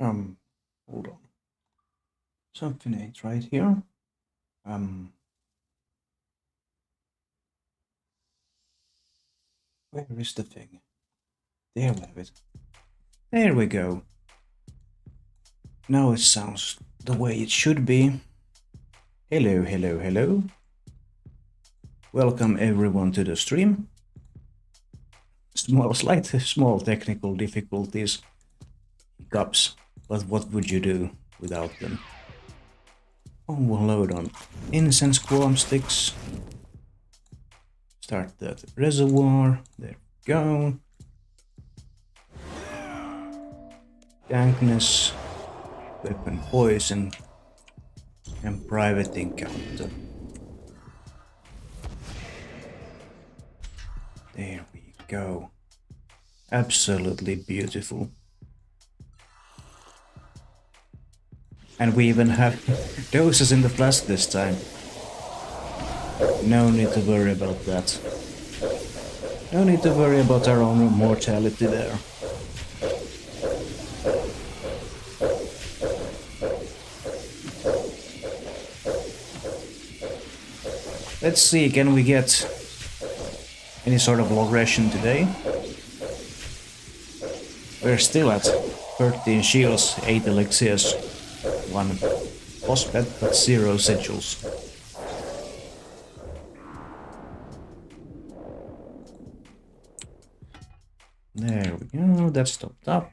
Hold on. Something ain't right here. Where is the thing? There we have it. There we go. Now it sounds the way it should be. Hello, hello, hello. Welcome everyone to the stream. Small technical difficulties, hiccups, but what would you do without them? Oh, we'll load on incense qualm sticks. Start that reservoir. There we go. Dankness, weapon poison, and private encounter. There we go. Absolutely beautiful. And we even have doses in the flask this time. No need to worry about that. No need to worry about our own mortality there. Let's see, can we get any sort of log ration today? We're still at 13 shields, 8 elixirs, 1 phosphate, but 0 sigils. There we go, that's topped up.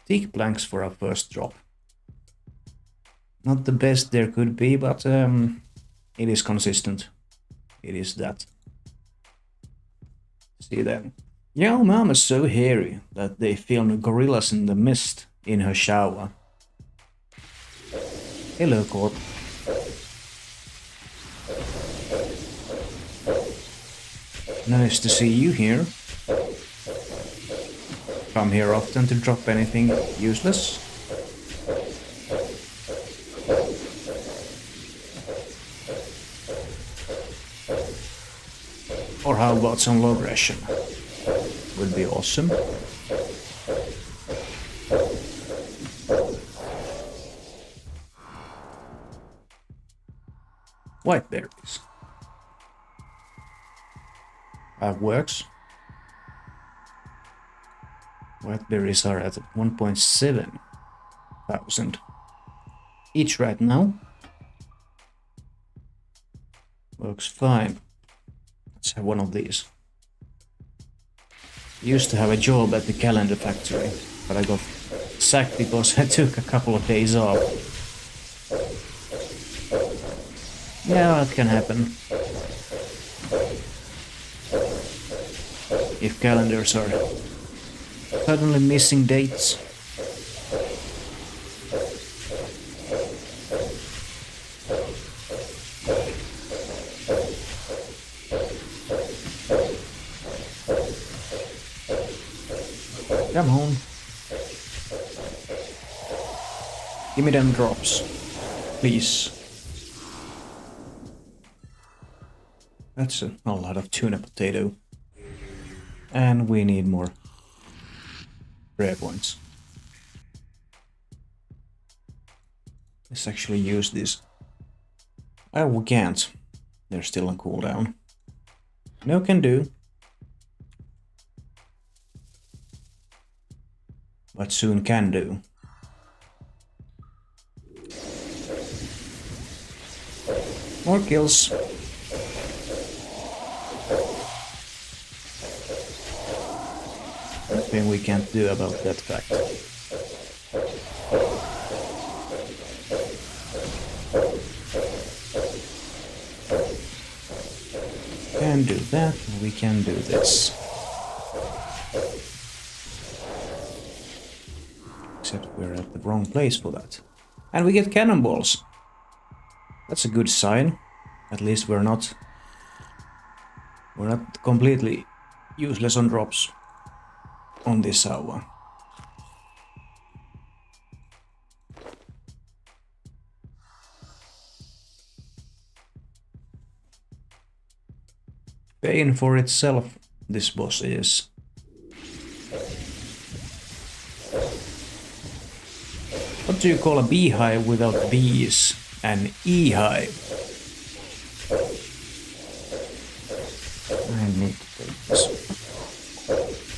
Thick planks for our first drop. Not the best there could be, but it is consistent. It is that. See then. Your mom is so hairy that they filmed gorillas in the mist in her shower. Hello, Corp. Nice to see you here. Come here often to drop anything useless? Or how about some log ration? Would be awesome. White berries. Works. White berries are at 1.7 thousand each right now. Works fine. Let's have one of these. Used to have a job at the calendar factory, but I got sacked because I took a couple of days off. Yeah, that can happen. If calendars are suddenly missing dates. Come on. Give me them drops, please. That's a lot of tuna potato. And we need more prayer points. Let's actually use this. Oh, we can't. They're still on cooldown. No can do. But soon can do. More kills. Nothing we can't do about that fact. Can do that, and we can do this. Except we're at the wrong place for that. And we get cannonballs. That's a good sign. At least we're not completely useless on drops on this hour. Paying for itself, this boss is. What do you call a beehive without bees? An e-hive. I need to take this.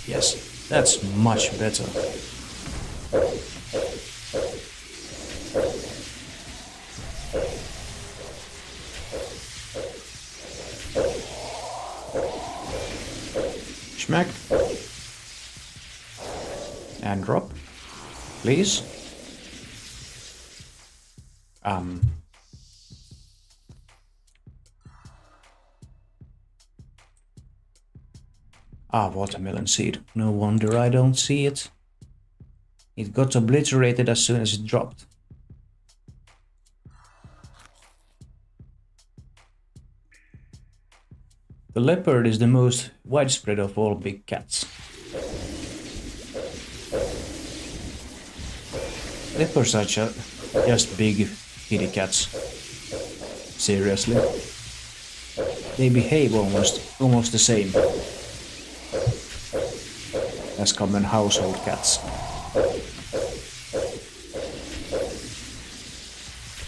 Yes, that's much better. Schmack. And drop, please. Watermelon seed. No wonder I don't see it. It got obliterated as soon as it dropped. The leopard is the most widespread of all big cats. Leopards are just big kitty cats. Seriously. They behave almost the same as common household cats.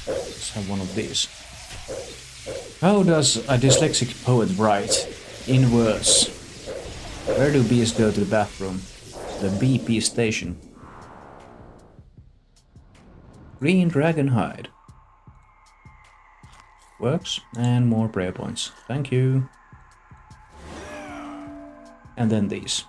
Let's have one of these. How does a dyslexic poet write? In verse. Where do bees go to the bathroom? The BP station. Green dragon hide. Works. And more prayer points. Thank you. And then these.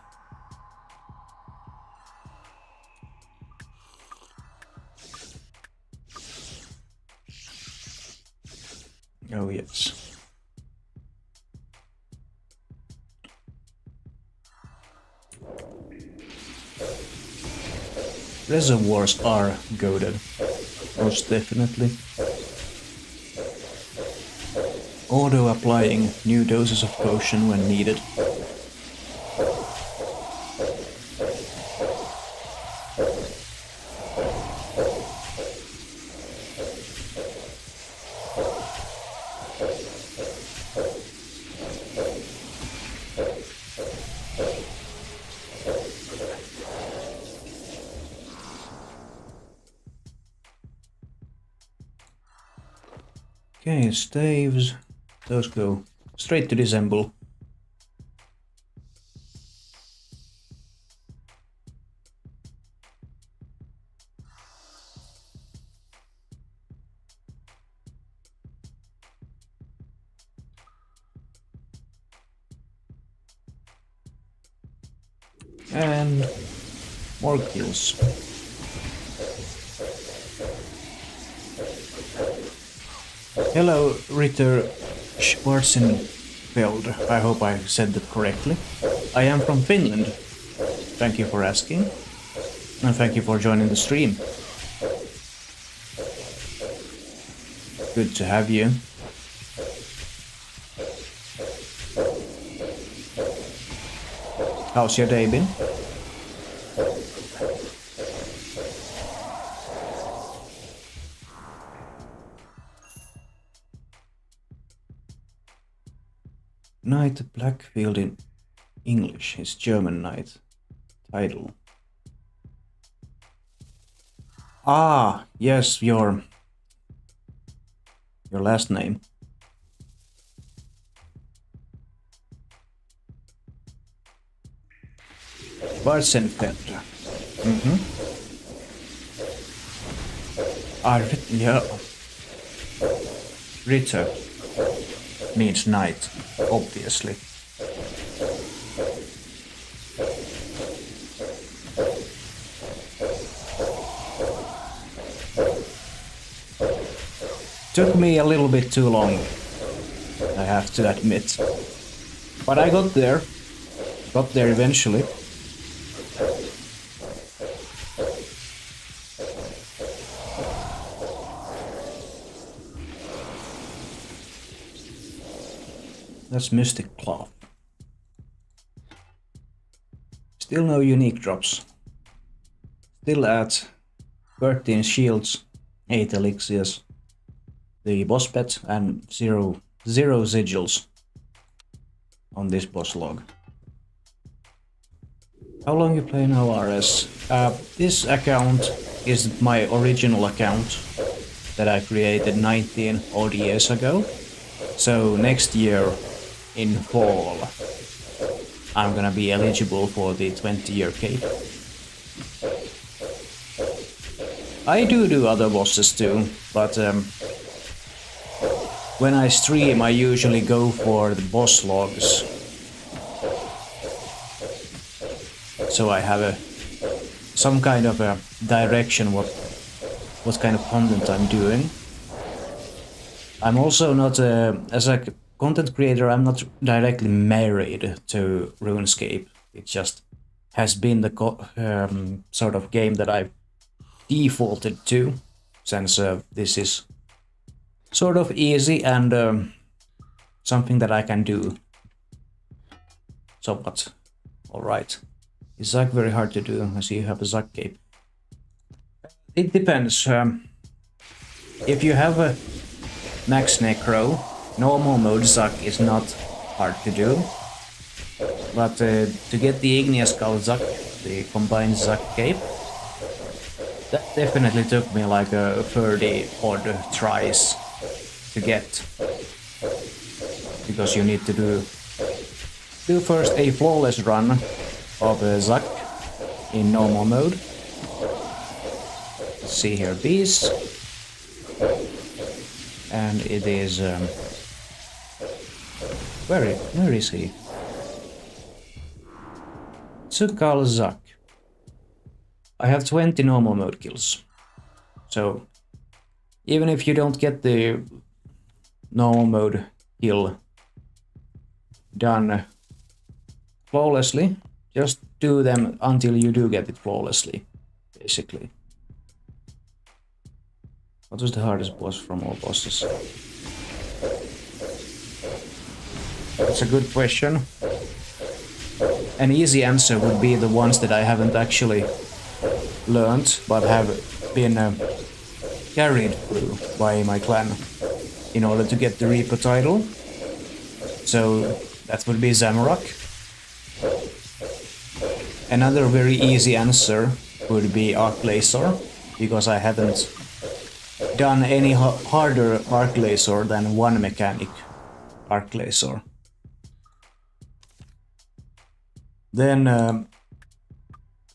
Oh yes. Reservoirs are goated. Most definitely. Auto applying new doses of potion when needed. Okay, staves. Those go straight to disassemble. And more kills. Hello, Ritter Schwarzenfeld. I hope I said that correctly. I am from Finland. Thank you for asking. And thank you for joining the stream. Good to have you. How's your day been? Knight Blackfield in English is German knight title. Ah, yes, your last name. Schwarzenfeld. Yeah. Ritter means knight, obviously. Took me a little bit too long, I have to admit. But I got there. Got there eventually. That's Mystic Cloth. Still no unique drops. Still at 13 shields, 8 elixirs, the boss pet, and zero sigils on this boss log. How long you play now, RS? This account is my original account that I created 19 odd years ago. So next year in fall, I'm gonna be eligible for the 20-year cape. I do other bosses too, but when I stream I usually go for the boss logs. So I have some kind of a direction what kind of content I'm doing. I'm also not, as a content creator, I'm not directly married to RuneScape. It just has been the sort of game that I've defaulted to, since this is sort of easy and something that I can do. So what? Alright. Is Zac very hard to do? I see you have a Zac cape. It depends. If you have a Max Necro, normal mode Zac is not hard to do. But to get the Igneous Skull Zac, the combined Zac cape, that definitely took me like 30 odd tries to get. Because you need to do first a flawless run of Zac in normal mode. Let's see here, bees. And it is where is he? Tsukal Zac. I have 20 normal mode kills. So even if you don't get the normal mode kill done flawlessly, just do them until you do get it flawlessly, basically. What was the hardest boss from all bosses? That's a good question. An easy answer would be the ones that I haven't actually learned, but have been carried through by my clan in order to get the Reaper title. So that would be Zamorak. Another very easy answer would be Arc Laser, because I haven't done any harder Arc Laser than one mechanic Arc Laser. Then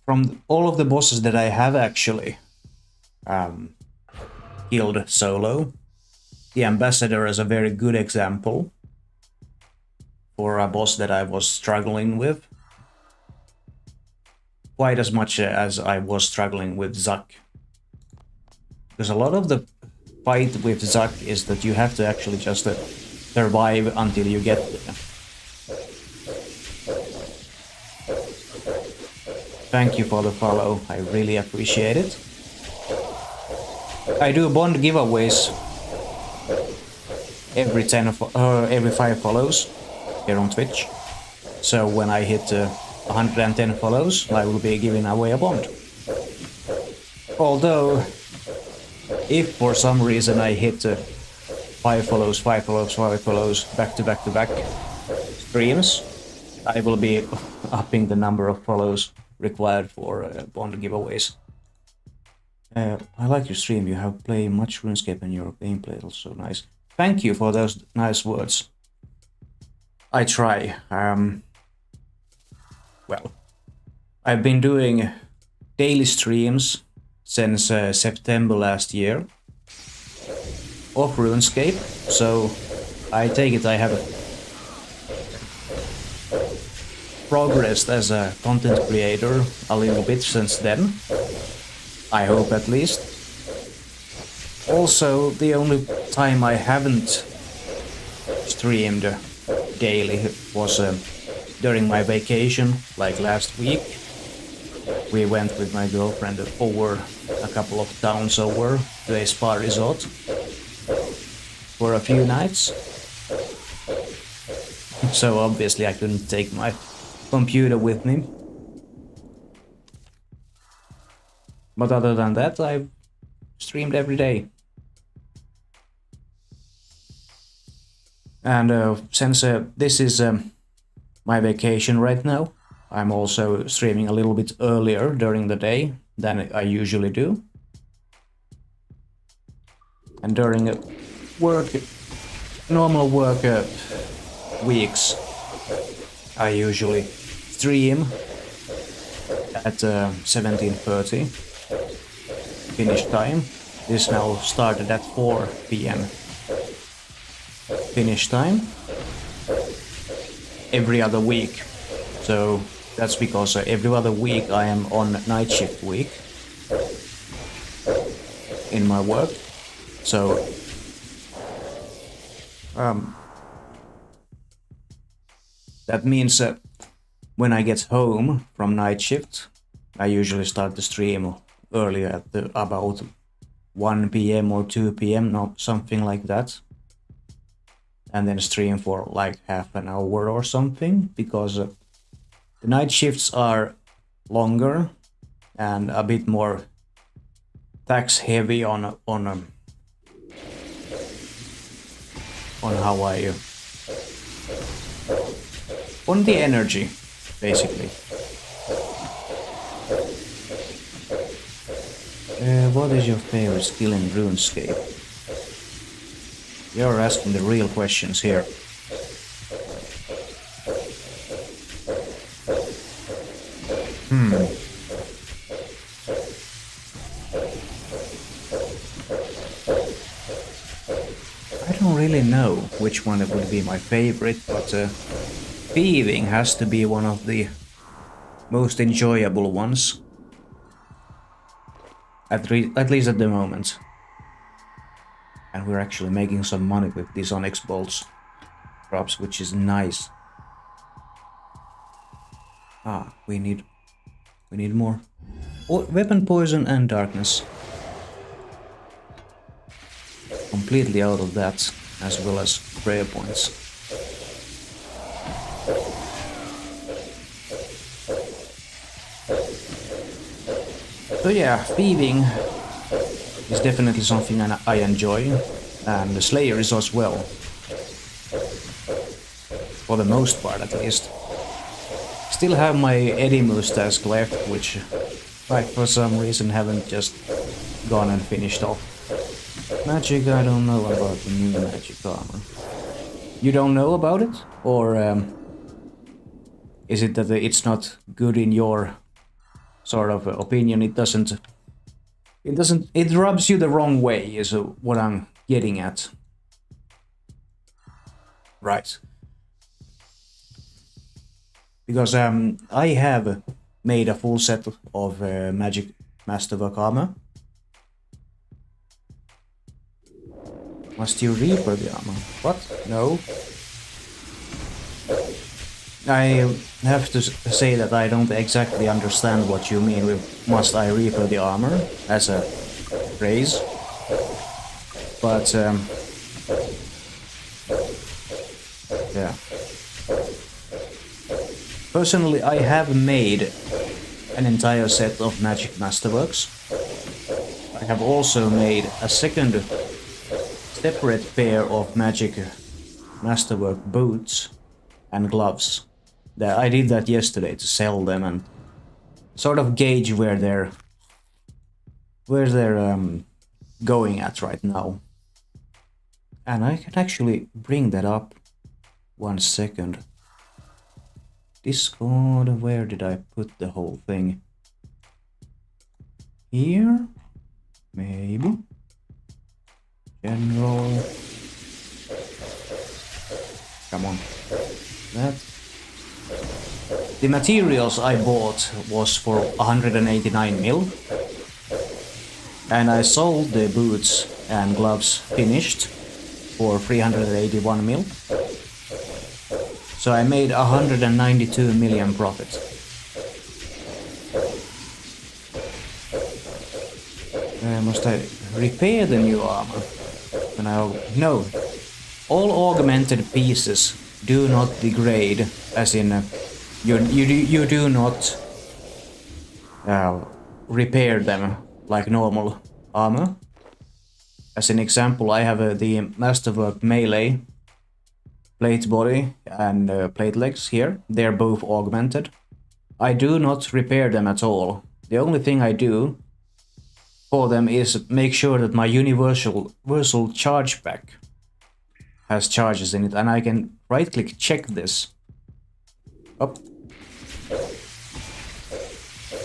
from all of the bosses that I have actually killed solo, the Ambassador is a very good example for a boss that I was struggling with. Quite as much as I was struggling with Zac. Because a lot of the fight with Zac is that you have to actually just survive until you get there. Thank you for the follow, I really appreciate it. I do bond giveaways every 5 follows here on Twitch. So when I hit 110 follows, I will be giving away a bond. Although, if for some reason I hit 5 follows, back to back streams, I will be upping the number of follows required for bond giveaways. I like your stream, you have played much RuneScape and your gameplay is also nice. Thank you for those nice words. I try. Well, I've been doing daily streams since September last year of RuneScape, so I take it I have progressed as a content creator a little bit since then. I hope at least. Also, the only time I haven't streamed daily was during my vacation, like last week. We went with my girlfriend over a couple of towns over to a spa resort for a few nights. So obviously I couldn't take my computer with me. But other than that, I've streamed every day. And since this is my vacation right now, I'm also streaming a little bit earlier during the day than I usually do. And during normal work weeks, I usually stream at 17:30 finish time. This now started at 4 p.m. finish time every other week. So that's because every other week I am on night shift week in my work. So that means when I get home from night shift, I usually start the stream earlier at about 1 p.m. or 2 p.m. not something like that, and then stream for like half an hour or something, because the night shifts are longer and a bit more tax heavy on how I on the energy, basically. What is your favorite skill in RuneScape? You're asking the real questions here. I don't really know which one would be my favorite, but thieving has to be one of the most enjoyable ones. At least at the moment. And we're actually making some money with these Onyx bolts drops, which is nice. Ah, we need more. Oh, weapon poison and darkness. Completely out of that, as well as prayer points. So yeah, thieving is definitely something I enjoy, and the Slayer is as well. For the most part, at least. Still have my Edimus task left, which I for some reason haven't just gone and finished off. Magic, I don't know about the new magic armor. You don't know about it? Or is it that it's not good in your sort of opinion? It rubs you the wrong way, is what I'm getting at. Right. Because I have made a full set of Magic Masterwork armor. Must you reaper the armor? What? No. I have to say that I don't exactly understand what you mean with must I reaper the armor as a phrase. But yeah. Personally, I have made an entire set of Magic Masterworks. I have also made a second separate pair of Magic Masterwork boots and gloves. I did that yesterday to sell them and sort of gauge where they're going at right now. And I can actually bring that up 1 second. Discord, where did I put the whole thing? Here? Maybe? General. Come on. That. The materials I bought was for 189 mil. And I sold the boots and gloves finished for 381 mil. So I made 192 million profit. Must I repair the new armor? No. All augmented pieces do not degrade, as in you do not repair them like normal armor. As an example, I have the Masterwork melee plate body and plate legs here. They're both augmented. I do not repair them at all. The only thing I do for them is make sure that my universal charge pack has charges in it, and I can right click check this. Up.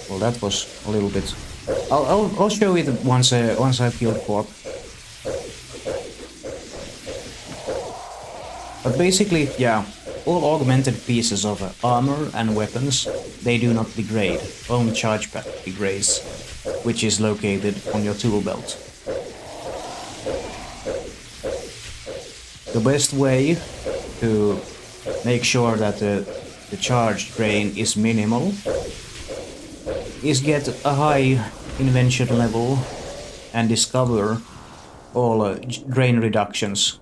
Well, that was a little bit. I'll show it once I've killed Corp. But basically, yeah, all augmented pieces of armor and weapons, they do not degrade. Only charge pack degrades, which is located on your tool belt. The best way to make sure that the charge drain is minimal is get a high invention level and discover all drain reductions.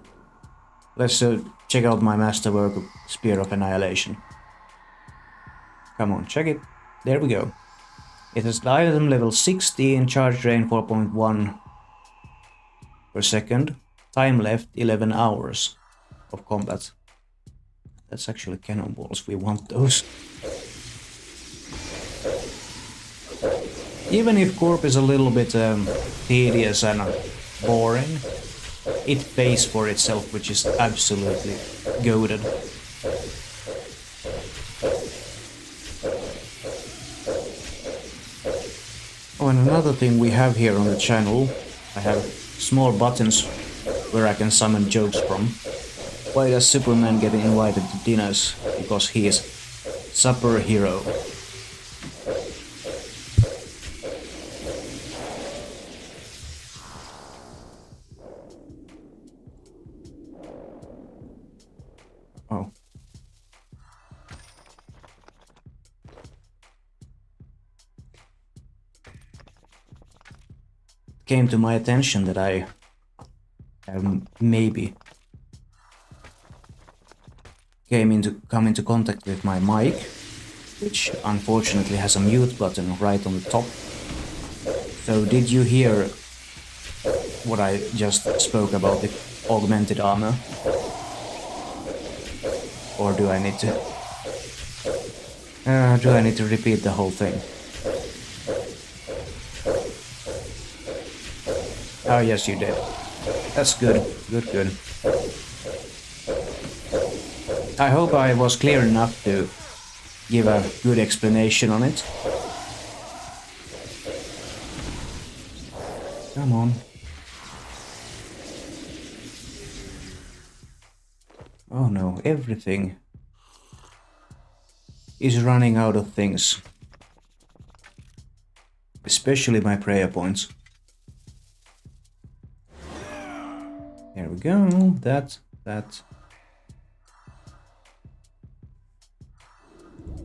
Let's check out my masterwork, Spear of Annihilation. Come on, check it. There we go. It has the item level 16, charge drain 4.1 per second, time left 11 hours of combat. That's actually cannonballs, we want those. Even if Corp is a little bit tedious and boring, it pays for itself, which is absolutely goated. Oh, and another thing we have here on the channel, I have small buttons where I can summon jokes from. Why does Superman get invited to dinners? Because he is superhero. Oh. It came to my attention that I maybe come into contact with my mic, which unfortunately has a mute button right on the top. So did you hear what I just spoke about, the augmented armor? Or do I need to repeat the whole thing? Oh yes, you did. That's good. Good. I hope I was clear enough to give a good explanation on it. Come on. Oh no, everything is running out of things. Especially my prayer points. There we go, that.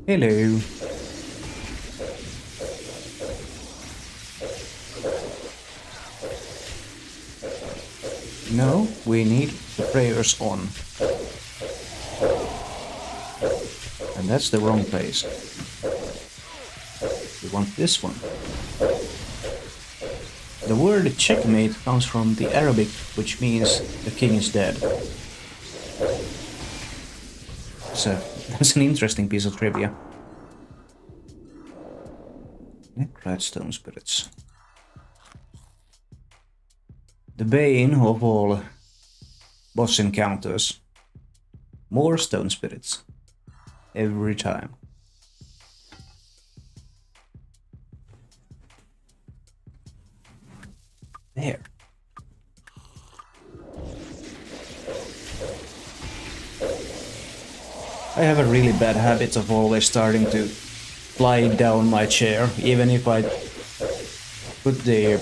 Hello. No, we need the prayers on. And that's the wrong place. We want this one. The word checkmate comes from the Arabic, which means the king is dead. So, that's an interesting piece of trivia. Necrite stone spirits. The bane of all boss encounters. More stone spirits. Every time. There. I have a really bad habit of always starting to fly down my chair, even if I put the...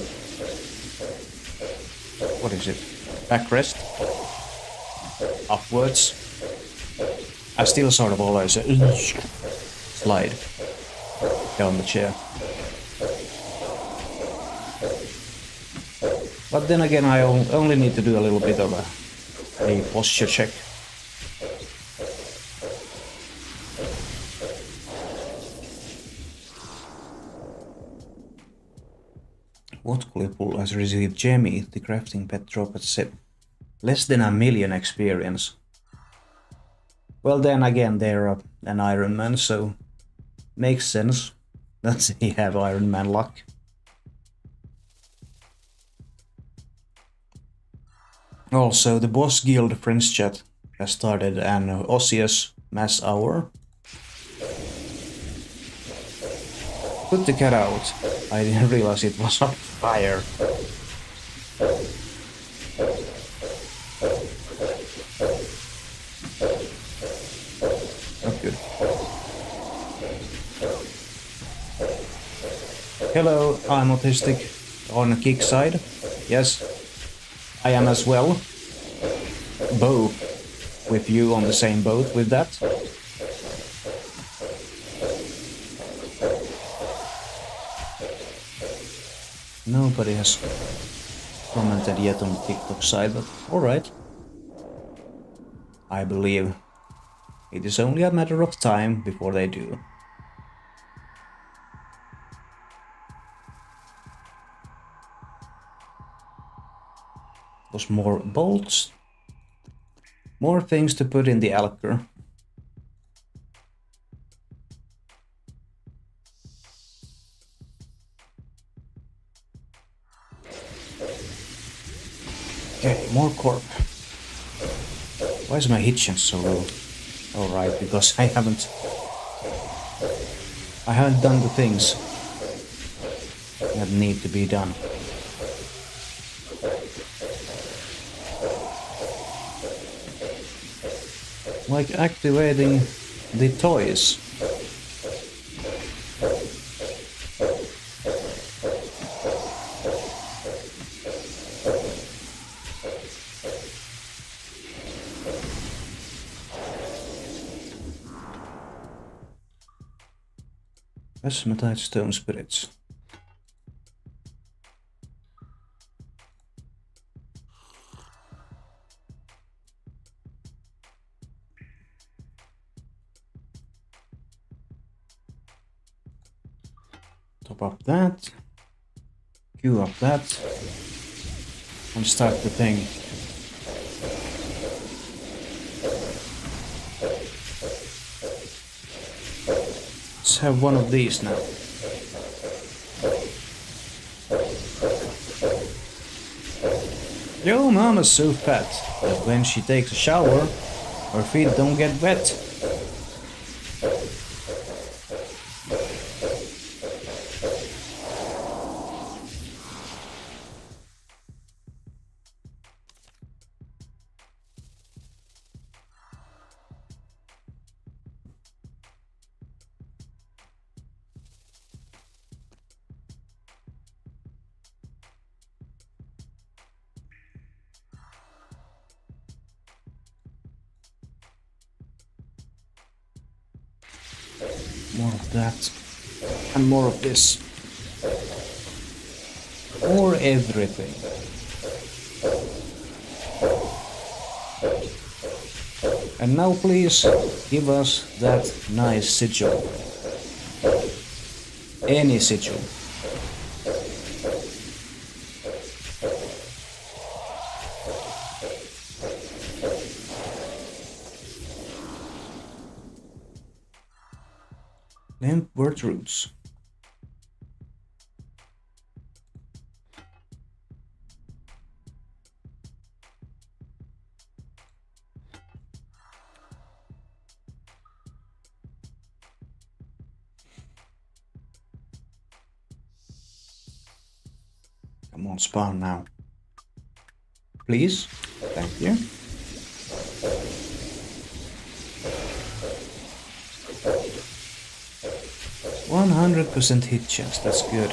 what is it? Backrest upwards. I still sort of always slide down the chair. But then again, I only need to do a little bit of a posture check. What Clipple has received Jemmy, the crafting pet drop at less than 1 million experience. Well, then again, they're an Iron Man, so makes sense that they have Iron Man luck. Also, the Boss Guild Friends chat has started an Osseous mass hour. Put the cat out. I didn't realize it was on fire. Not good. Hello, I'm autistic on a kick side. Yes, I am as well. Both with you on the same boat with that. Nobody has commented yet on the TikTok side, but alright. I believe it is only a matter of time before they do. Was more bolts, more things to put in the alker. Okay, more Corp. Why is my hit chance so low? Alright, because I haven't done the things that need to be done. Like activating the toys. Asthmatite stone spirits. Top up that, queue up that, and start the thing. Let's have one of these now. Yo, mama's so fat that when she takes a shower, her feet don't get wet. More of that, and more of this. Or everything. And now please give us that nice sigil. Any sigil. Lampwort roots. Come on, spawn now. Please. Thank you. %100 hit chance, that's good.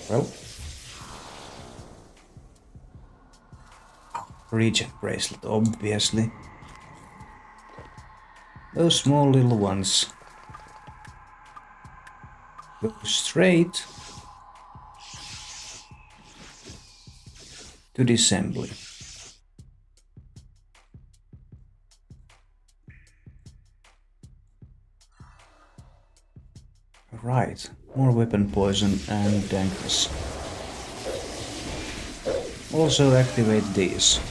Well. Regen bracelet, obviously. Those small little ones go straight to the assembly. Right, more weapon poison and dankness. Also activate these.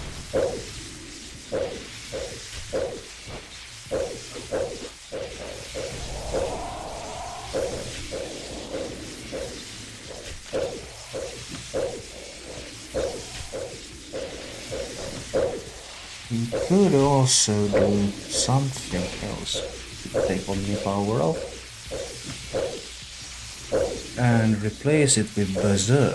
We could also do something else. Take Omni Power off and replace it with Berserk.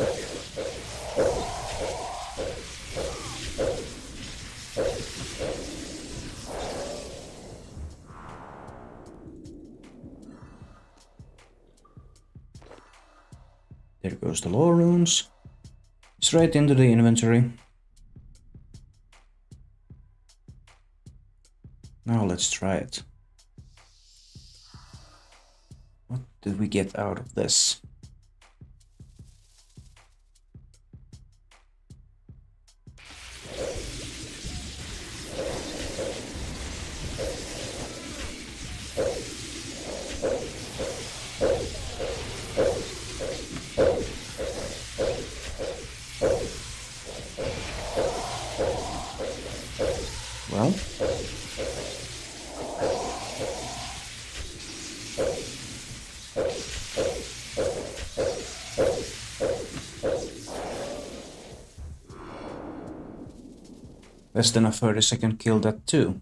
There goes the lore runes. Straight into the inventory. Now let's try it. What did we get out of this? Well, less than a 30-second kill that too.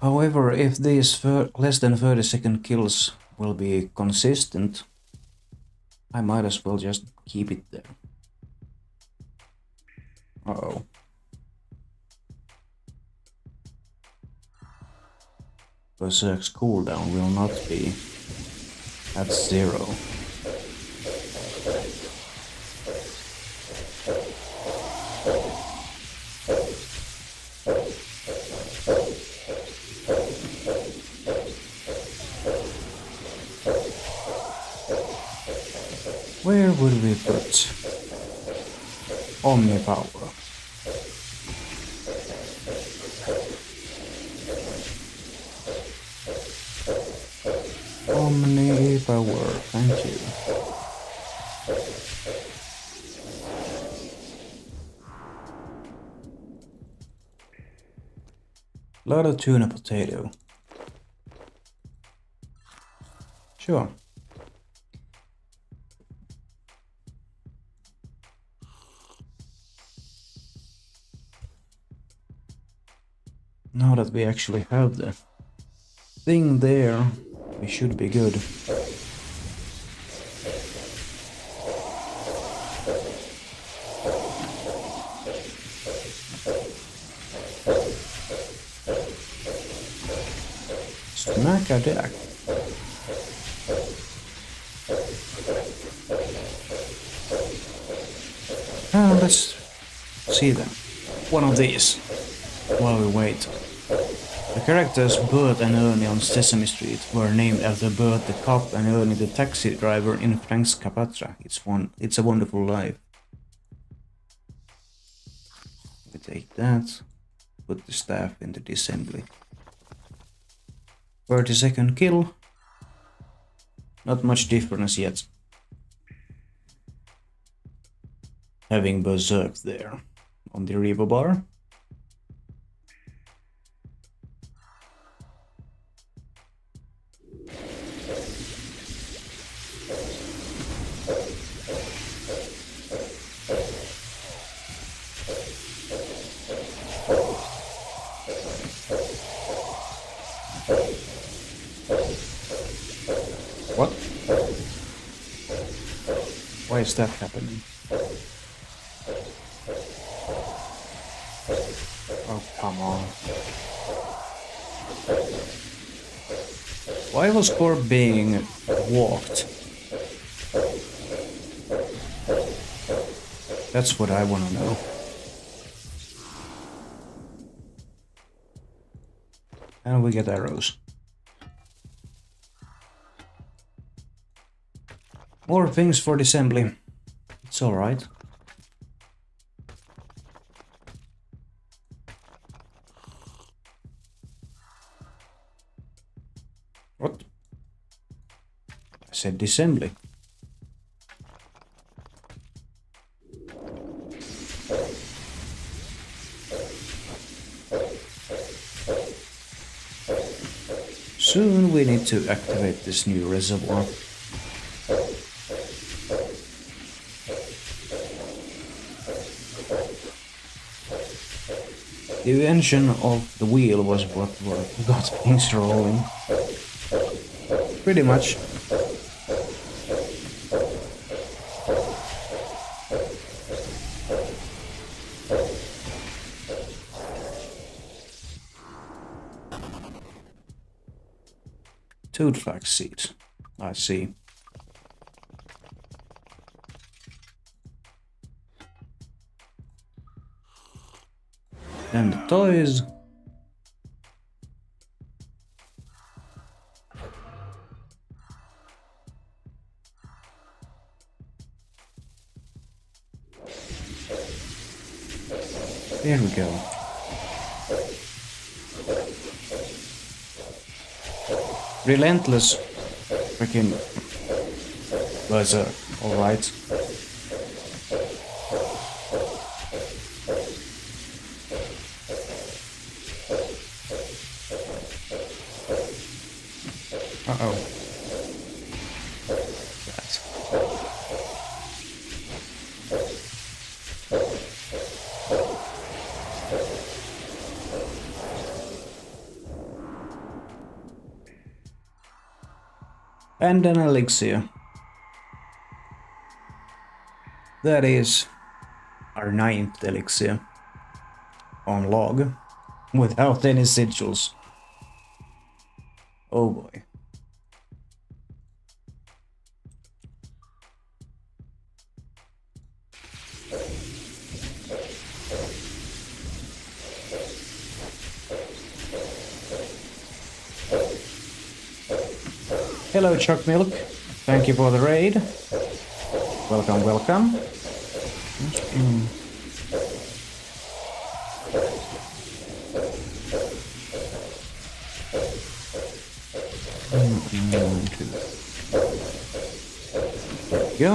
However, if these less than 30-second kills will be consistent, I might as well just keep it there. Uh-oh. Berserk's cooldown will not be at 0. Where would we put Omni Power? Omni Power, thank you. Lot of tuna potato. Sure. Now that we actually have the thing there, we should be good. Smack a deck. Let's see them. One of these while we wait. The characters Bert and Ernie on Sesame Street were named after Bert the cop and Ernie the taxi driver in Frank's Capatra. It's a Wonderful Life. We take that, put the staff into the assembly. 30-second kill. Not much difference yet. Having Berserk there on the Revo bar. What? Why is that happening? Oh, come on. Why was Corp being walked? That's what I want to know. And we get arrows. More things for the assembly. It's alright. said disassembly. Soon we need to activate this new reservoir. The engine of the wheel was what got things rolling. Pretty much. Toad flax seeds. I see. And the toys. There we go. Relentless freaking buzzer, alright. Uh-oh. That. And an elixir. That is our 9th elixir on log without any sigils. Oh boy. Hello, Chuck Milk. Thank you for the raid. Welcome, welcome. There we go.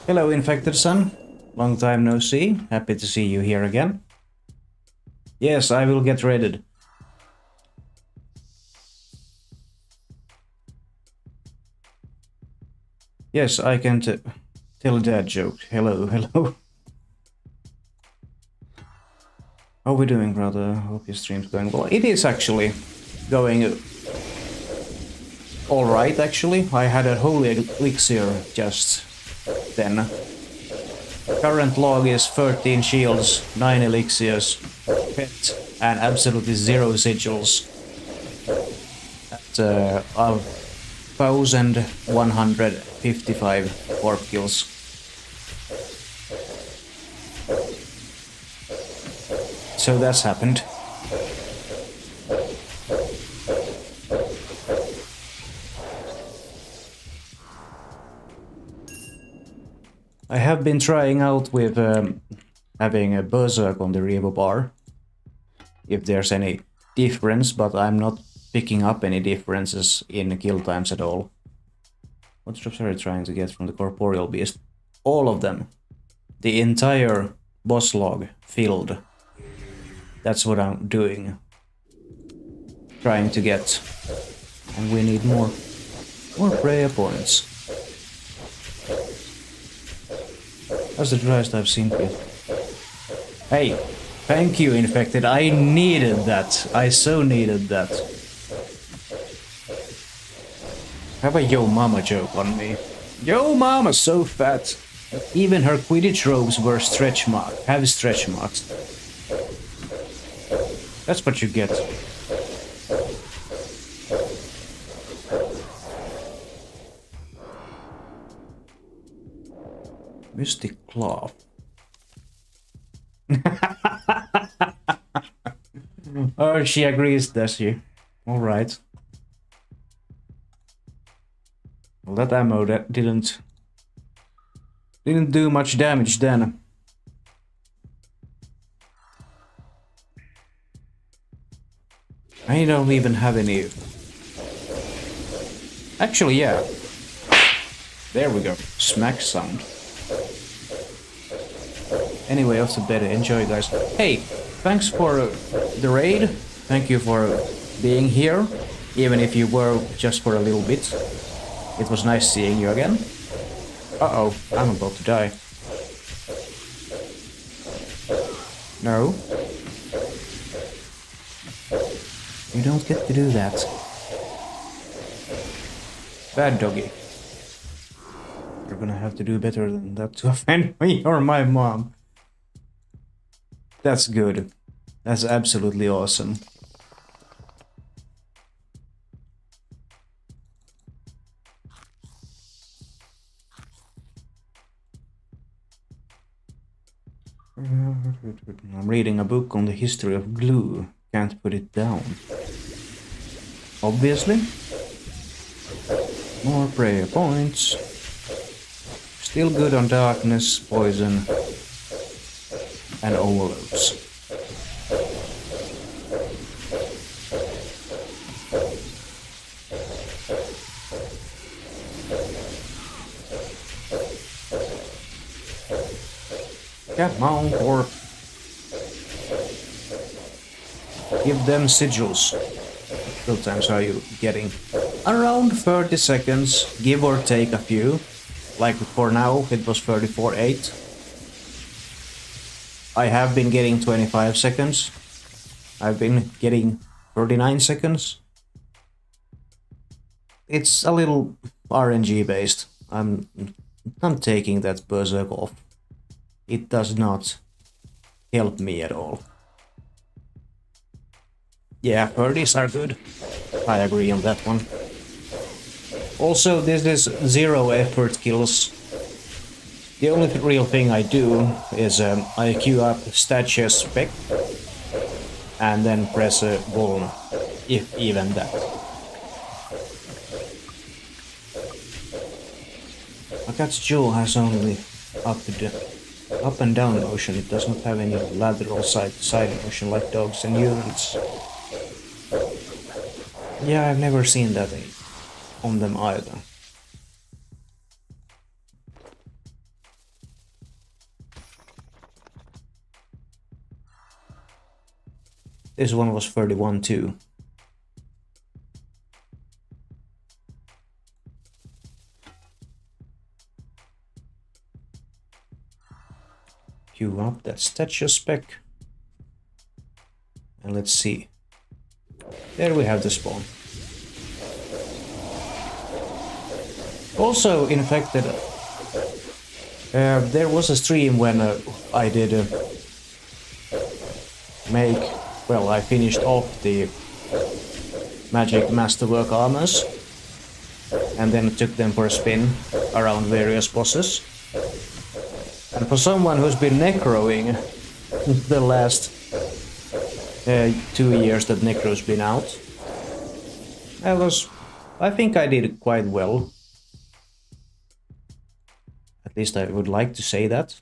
Hello, Infected Sun. Long time no see. Happy to see you here again. Yes, I will get readied. Yes, I can tell a dad joke. Hello, hello. How are we doing, brother? Hope your stream's going well. It is actually going alright, actually. I had a holy elixir just then. Current log is 13 shields, 9 elixirs, pet, and absolutely 0 sigils. At 1155 Corp kills. So that's happened. I have been trying out with having a berserk on the Revo bar, if there's any difference, but I'm not picking up any differences in kill times at all. What drops are you trying to get from the corporeal beast? All of them. The entire boss log filled. That's what I'm doing. Trying to get. And we need more prayer points. That's the driest I've seen here. Hey, thank you, Infected. I needed that. I so needed that. Have a Yo Mama joke on me. Yo Mama's so fat. Even her Quidditch robes were stretch marks. Have stretch marks. That's what you get. Mystic Claw. Oh, she agrees, does she? Alright. Well, that ammo that didn't do much damage then. I don't even have any Actually, yeah. There we go. Smack sound. Anyway, off to bed. Enjoy, guys. Hey, thanks for the raid. Thank you for being here, even if you were just for a little bit. It was nice seeing you again. Uh-oh, I'm about to die. No. You don't get to do that. Bad doggy. You're gonna have to do better than that to offend me or my mom. That's good. That's absolutely awesome. I'm reading a book on the history of glue. Can't put it down. Obviously. More prayer points. Still good on darkness, poison, and overloads. Come on, Corp. Give them sigils. What times are you getting? Around 30 seconds, give or take a few. Like for now, it was 34.8. I have been getting 25 seconds. I've been getting 39 seconds. It's a little RNG based. I'm taking that berserk off. It does not help me at all. Yeah, 30s are good. I agree on that one. Also, this is 0 effort kills. The only real thing I do is I queue up stature spec and then press a button, if even that. My cat's jaw has only up and down motion. It does not have any lateral side motion like dogs and humans. Yeah, I've never seen that on them either. This one was 31 too. Queue up that stature spec. And let's see. There we have the spawn. Also, in fact, that there was a stream when I did I finished off the Magic Masterwork armors and then took them for a spin around various bosses. And for someone who's been necroing the last 2 years that Necro's been out, I think I did quite well. At least I would like to say that.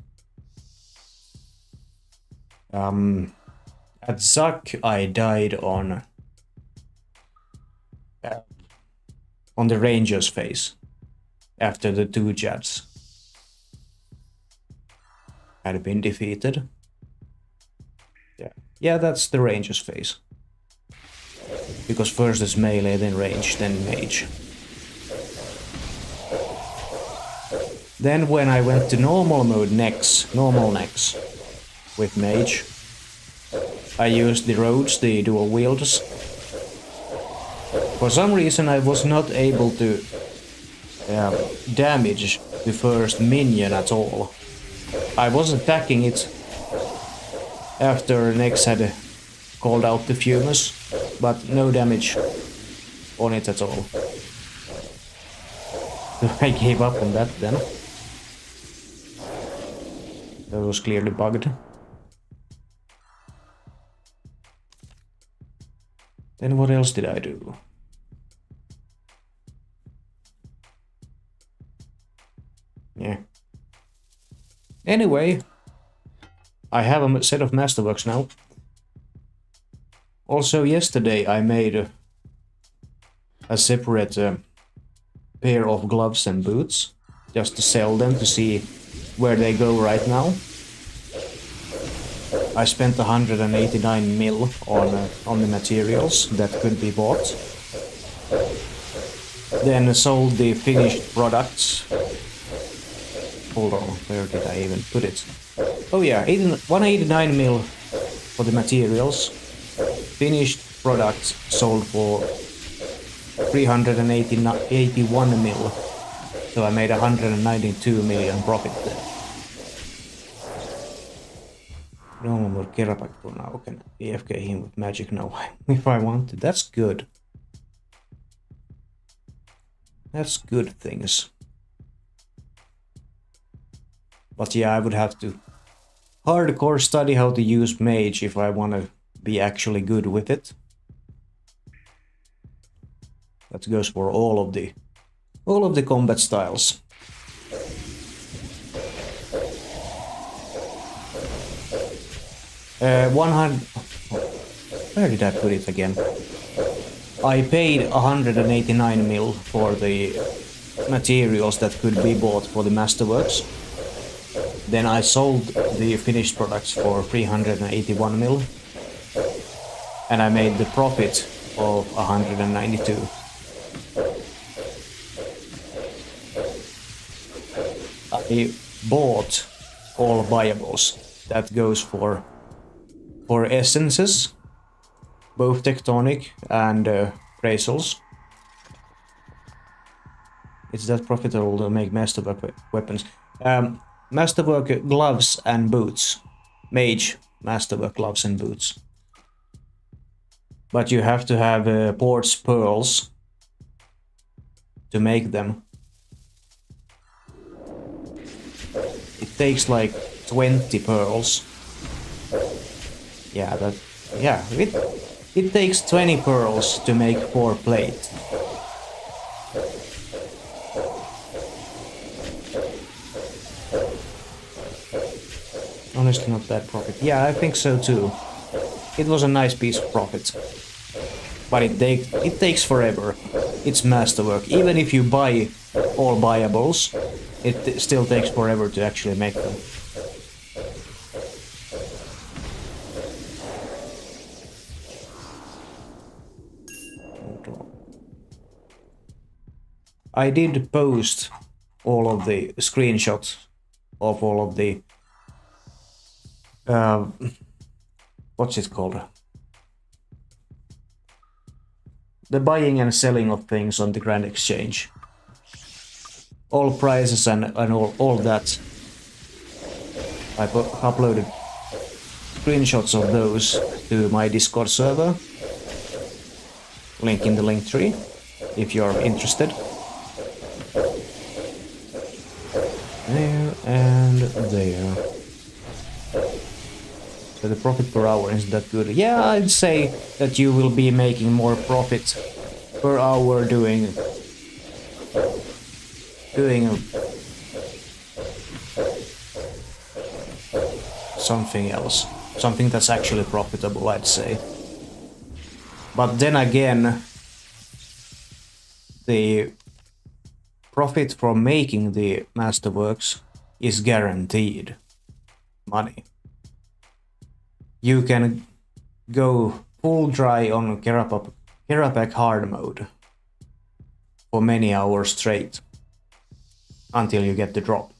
At Zack, I died on the Rangers phase after the 2 Jads had been defeated. Yeah, that's the Rangers phase. Because first is melee, then range, then mage. Then when I went to normal mode normal next with mage, I used the roads, the dual wields. For some reason I was not able to damage the first minion at all. I was attacking it after Nex had called out the Fumus, but no damage on it at all. So I gave up on that then. That was clearly bugged. Then what else did I do? Yeah. Anyway, I have a set of Masterworks now. Also yesterday I made a separate pair of gloves and boots, just to sell them to see where they go right now. I spent 189 mil on the materials that could be bought. Then sold the finished products. Hold on, where did I even put it? Oh yeah, 189 mil for the materials. Finished products sold for 381 mil. So I made 192 million profit there. No more Kerapakko now. Can AFK him with magic now if I want to. That's good. That's good things. But yeah, I would have to hardcore study how to use mage if I want to be actually good with it. That goes for all of the combat styles. Where did I put it again? I paid 189 mil for the materials that could be bought for the masterworks. Then I sold the finished products for 381 mil. And I made the profit of 192. I bought all buyables. That goes for essences, both tectonic and appraisals. It's that profitable to make masterwork weapons. Masterwork gloves and boots. Mage masterwork gloves and boots. But you have to have quartz pearls to make them. It takes like 20 pearls. Yeah, it takes 20 pearls to make 4 plate. Honestly, not that profit. Yeah, I think so too. It was a nice piece of profit. But it takes forever. It's masterwork. Even if you buy all buyables, it still takes forever to actually make them. I did post all of the screenshots of all of the what's it called? The buying and selling of things on the Grand Exchange. All prices and all that. I uploaded screenshots of those to my Discord server. Link in the link tree if you're interested. There and there. So the profit per hour isn't that good. Yeah, I'd say that you will be making more profit per hour doing something else. Something that's actually profitable, I'd say. But then again, the profit from making the masterworks is guaranteed money. You can go full dry on Kerapak hard mode for many hours straight until you get the drop.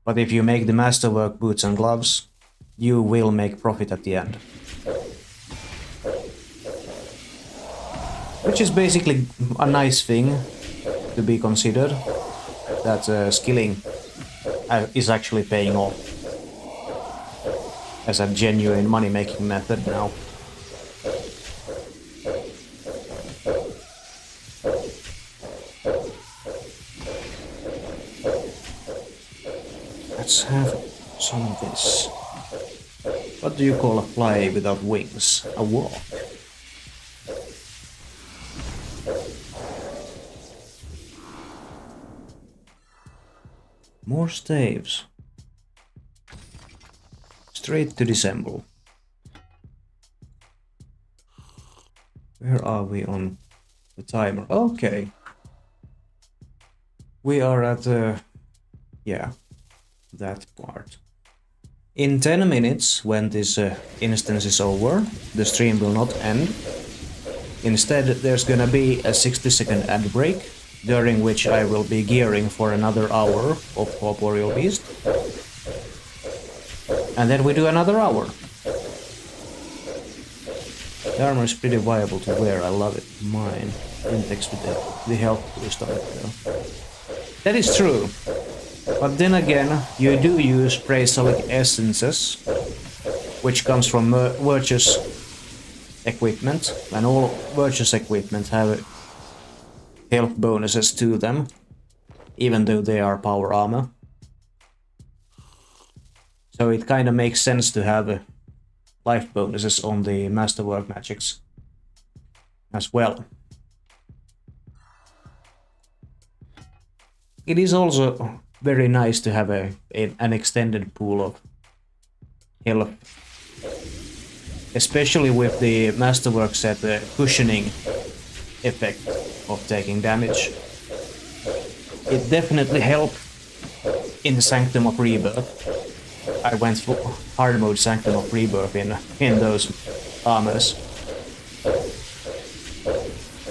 But if you make the masterwork boots and gloves, you will make profit at the end. Which is basically a nice thing to be considered, that skilling is actually paying off as a genuine money-making method now. Let's have some of this. What do you call a fly without wings? A walk. More staves. Straight to dissemble. Where are we on the timer? Okay. We are at yeah, that part. In 10 minutes, when this instance is over, the stream will not end. Instead, there's gonna be a 60-second ad break, during which I will be gearing for another hour of Corporeal Beast. And then we do another hour. The armor is pretty viable to wear, I love it. Mine. Index with the health boost on it though. That is true. But then again, you do use Praisolic Essences, which comes from Virtuous equipment, and all Virtuous equipment have health bonuses to them, even though they are power armor. So it kind of makes sense to have life bonuses on the Masterwork magics as well. It is also very nice to have an extended pool of health, especially with the Masterwork set cushioning effect of taking damage. It definitely helped in the Sanctum of Rebirth. I went for hard mode Sanctum of Rebirth in those armors.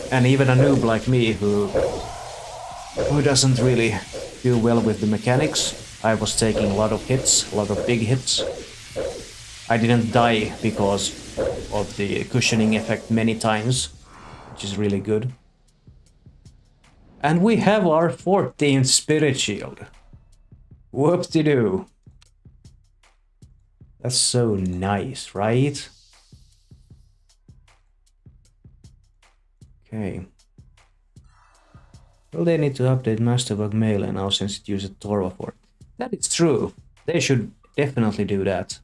And even a noob like me who doesn't really do well with the mechanics, I was taking a lot of hits, a lot of big hits. I didn't die because of the cushioning effect many times, which is really good. And we have our 14th Spirit Shield. Whoop-de-doo. That's so nice, right? Okay. Well, they need to update Masterwork Melee now since it uses Torva for it. That is true. They should definitely do that.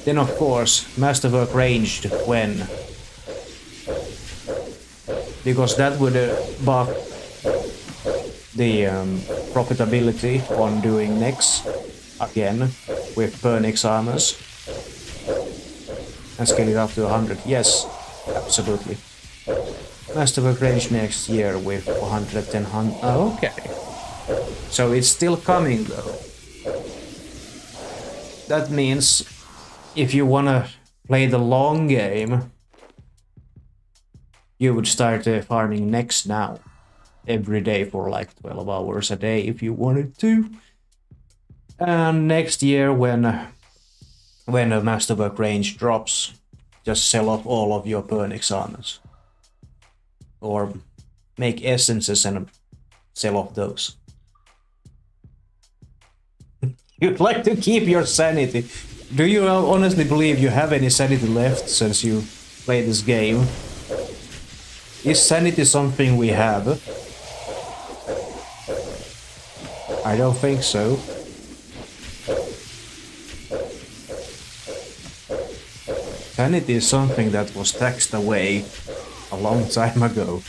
Then of course, Masterwork ranged when? Because that would buff the profitability on doing Nex again with Pernix armors and scale it up to 100. Yes, absolutely. Masterwork range next year with 110. Oh, okay. So it's still coming though. That means if you wanna play the long game, you would start farming Nex now. Every day for like 12 hours a day if you wanted to. And next year when a Masterwork range drops, just sell off all of your Pernix armors. Or make essences and sell off those. You'd like to keep your sanity. Do you honestly believe you have any sanity left since you play this game? Is sanity something we have? I don't think so. Sanity is something that was taxed away a long time ago.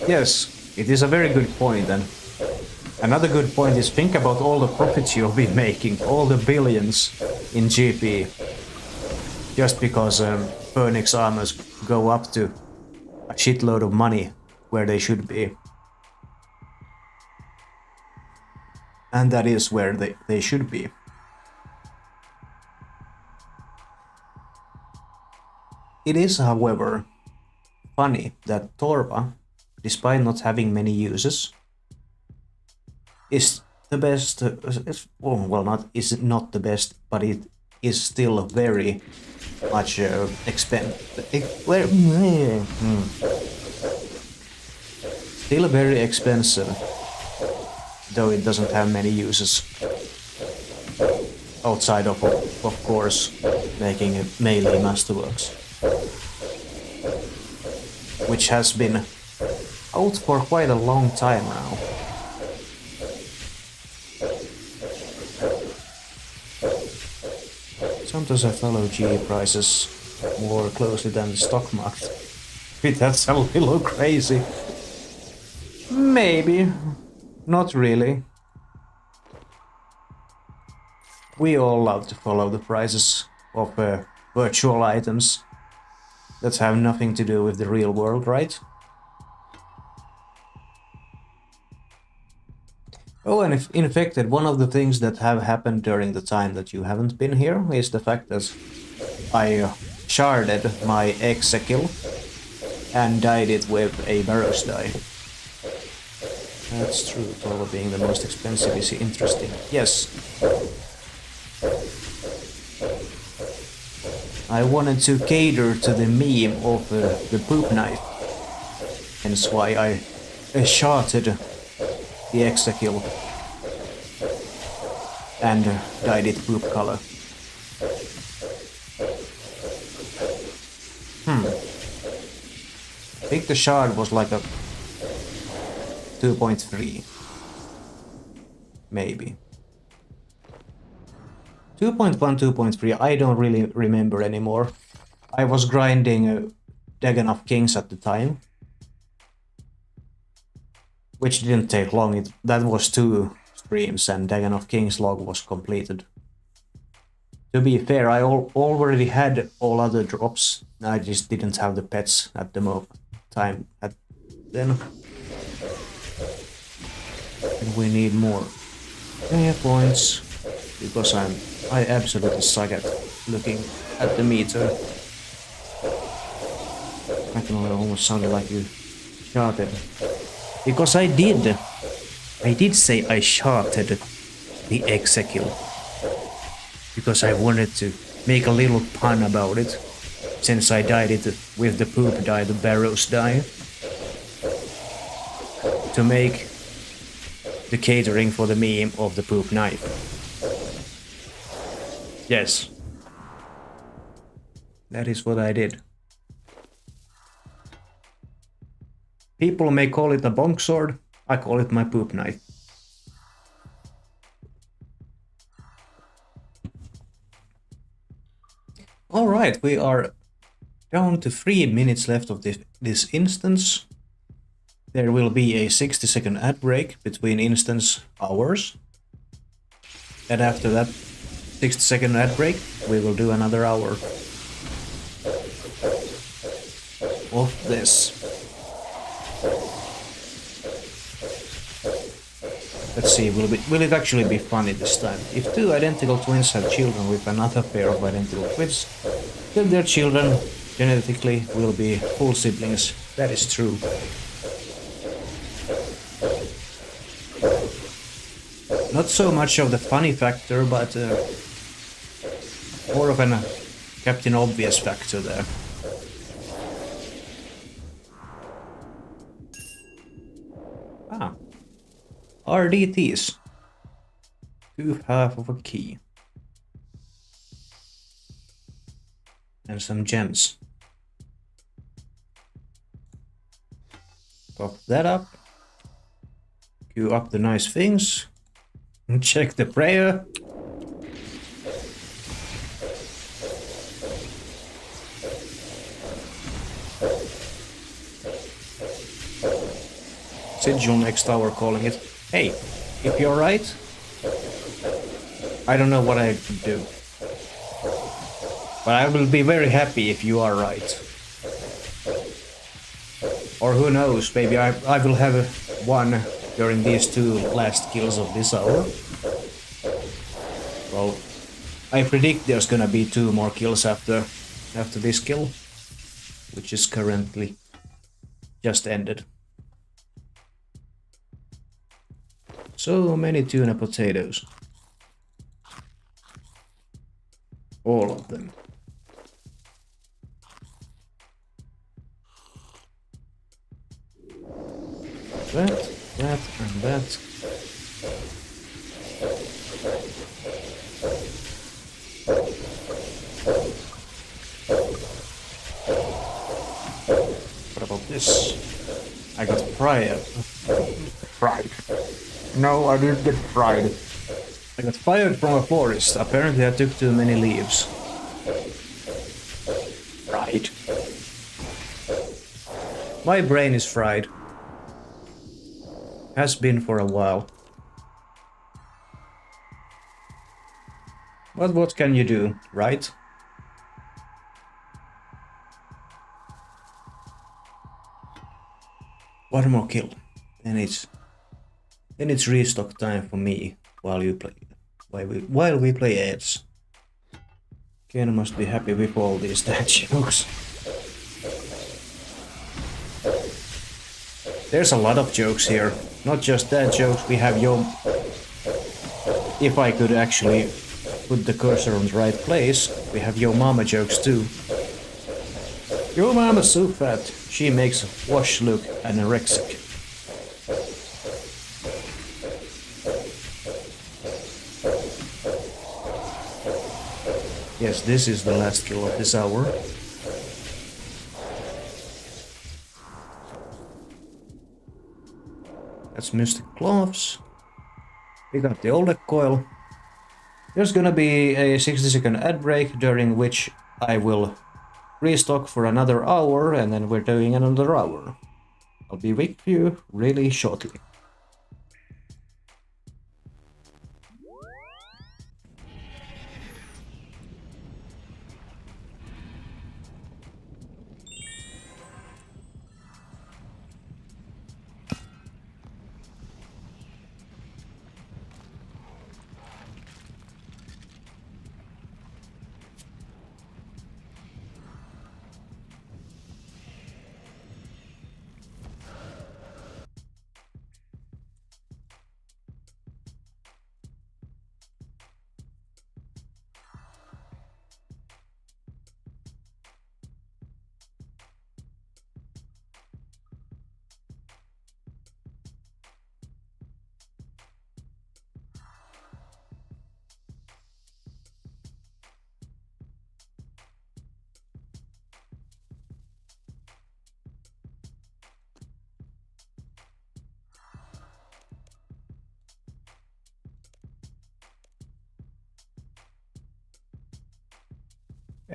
Yes, it is a very good point, and another good point is think about all the profits you'll be making, all the billions in GP, just because Pernix armors go up to a shitload of money where they should be. And that is where they should be. It is, however, funny that Torva, despite not having many uses, is the best. Is not the best, but it is still very much still very expensive, though it doesn't have many uses outside of course, making a melee masterworks, which has been out for quite a long time now. Sometimes I follow GE prices more closely than the stock market. That's a little crazy. Maybe. Not really. We all love to follow the prices of virtual items. that have nothing to do with the real world, right? Oh, and if infected, one of the things that have happened during the time that you haven't been here is the fact that I sharded my exekill and dyed it with a Barrows die. That's true, Tolo being the most expensive is interesting. Yes. I wanted to cater to the meme of the poop knife. Hence why I shotted the exekill and dyed it poop color. I think the shard was like a 2.3. Maybe. 2.1, 2.3, I don't really remember anymore. I was grinding Dagon of Kings at the time. Which didn't take long, that was 2 streams and Dagon of Kings log was completed. To be fair, I already had all other drops, I just didn't have the pets at the time at then. And we need more points, because I absolutely suck at looking at the meter. I can almost sound like you shouted. Because I did say I shotted the exekill. Because I wanted to make a little pun about it, since I dyed it with the poop dye, the Barrows dye. To make the catering for the meme of the poop knife. Yes. That is what I did. People may call it a bonk sword, I call it my poop knife. Alright, we are down to 3 minutes left of this instance. There will be a 60-second ad break between instance hours. And after that 60-second ad break, we will do another hour of this. Let's see, will it actually be funny this time? If 2 identical twins have children with another pair of identical twins, then their children genetically will be full siblings. That is true. Not so much of the funny factor, but more of a Captain Obvious factor there. Ah. RDTs. 2/2 of a key. And some gems. Pop that up. Queue up the nice things. And check the prayer. Sigil next hour calling it. Hey, if you're right, I don't know what I can do. But I will be very happy if you are right. Or who knows, maybe I will have one during these 2 last kills of this hour. Well, I predict there's gonna be 2 more kills after this kill, which is currently just ended. So many tuna potatoes. All of them. That, and that. What about this? I got fried. No, I didn't get fried. I got fired from a forest. Apparently I took too many leaves. Fried. My brain is fried. Has been for a while. But what can you do, right? One more kill. Then it's restock time for me while we play ads. Ken must be happy with all these dad jokes. There's a lot of jokes here, not just dad jokes. We have your... If I could actually put the cursor on the right place, we have your mama jokes too. Your mama's so fat, she makes Wash look anorexic. Yes, this is the last kill of this hour. That's Mystic Gloves. We got the old coil. There's gonna be a 60-second ad break during which I will restock for another hour, and then we're doing another hour. I'll be with you really shortly.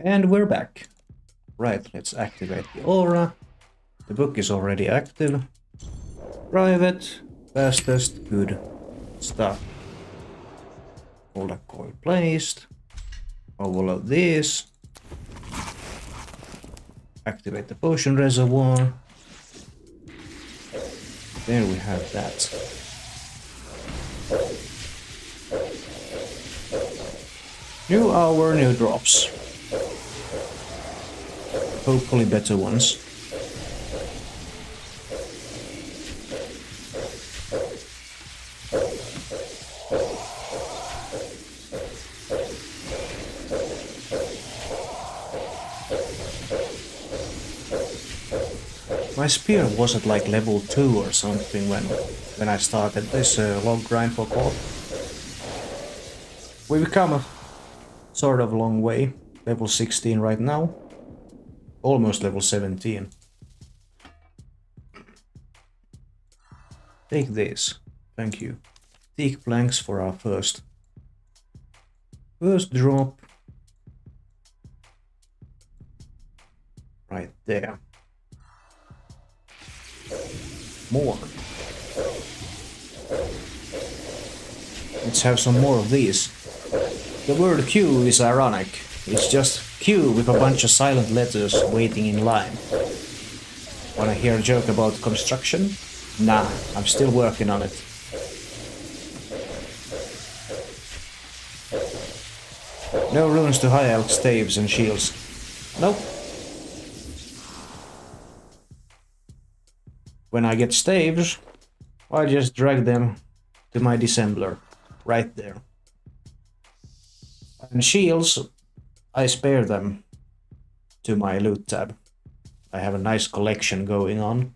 And we're back. Right, let's activate the aura. The book is already active. Private, fastest, good stuff. All the coil placed. Overload this. Activate the potion reservoir. There we have that. New hour, new drops. Hopefully better ones. My spear was at like level 2 or something when I started this log grind for Corp. We've come a sort of long way. Level 16 right now. Almost level 17. Take this. Thank you. Teak planks for our first drop. Right there. More. Let's have some more of these. The word Q is ironic. It's just Q with a bunch of silent letters waiting in line. Wanna hear a joke about construction? Nah, I'm still working on it. No runes to high elk staves and shields. Nope. When I get staves, I just drag them to my dissembler. Right there. And shields, I spare them to my loot tab. I have a nice collection going on.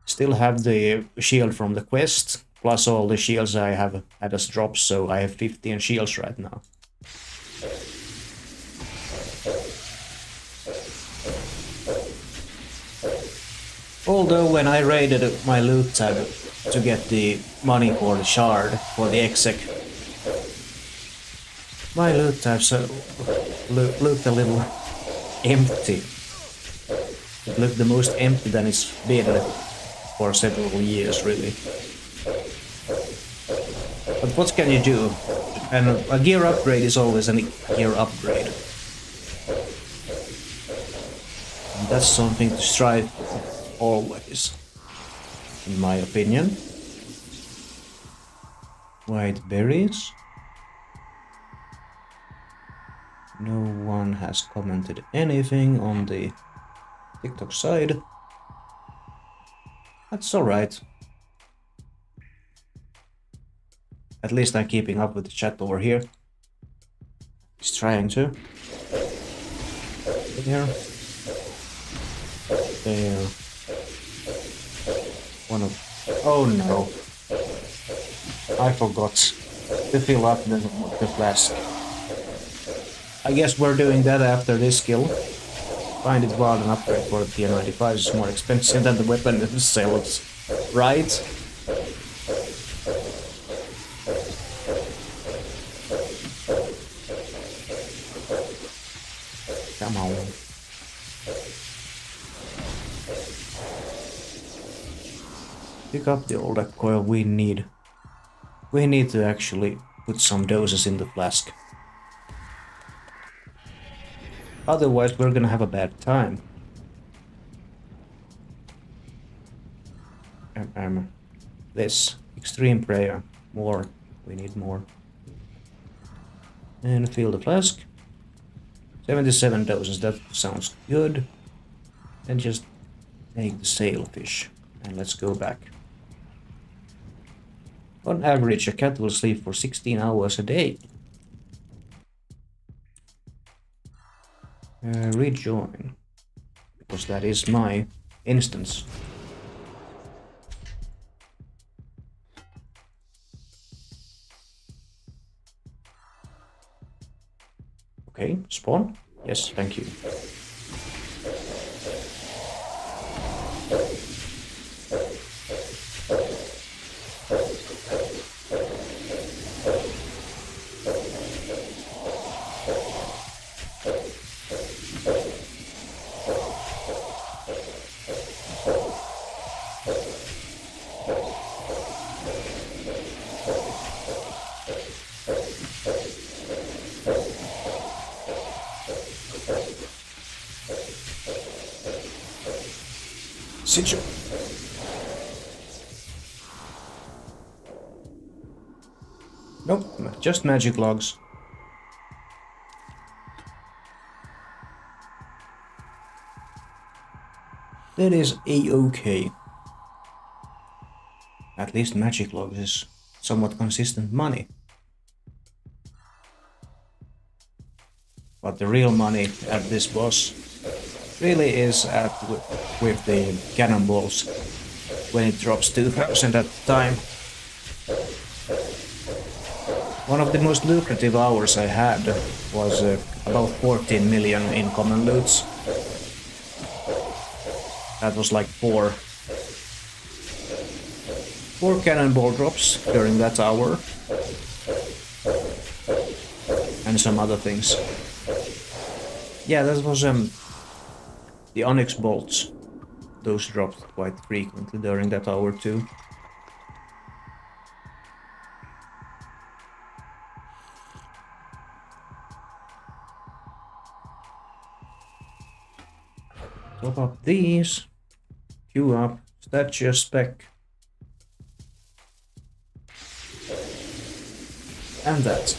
Still have the shield from the quest, plus all the shields I have had as drops, so I have 15 shields right now. Although when I raided my loot tab to get the money for the shard, for the exec, my loot tabs looked a little empty. It looked the most empty than it's been for several years, really. But what can you do? And a gear upgrade is always a gear upgrade. And that's something to strive for. always, in my opinion. White berries. No one has commented anything on the TikTok side. That's alright. At least I'm keeping up with the chat over here. He's trying to. There. There. One of... Oh no. I forgot to fill up the flask. I guess we're doing that after this skill. Find it wild and upgrade for the tier 95 is more expensive than the weapon themselves. Right? Come on. Pick up the old coil we need. We need to actually put some doses in the flask. Otherwise we're gonna have a bad time. This. Extreme prayer. More. We need more. And fill the flask. 77 doses, that sounds good. And just make the sailfish. And let's go back. On average, a cat will sleep for 16 hours a day. Rejoin. Because that is my instance. Okay, spawn? Yes, thank you. Nope, just magic logs. That is a-okay. At least magic logs is somewhat consistent money. But the real money at this boss really is with the cannonballs when it drops 2000 at a time. One of the most lucrative hours I had was about 14 million in common loots. That was like four cannonball drops during that hour. And some other things. Yeah, that was the onyx bolts. Those dropped quite frequently during that hour too. Top up these. Queue up. Statue spec. And that.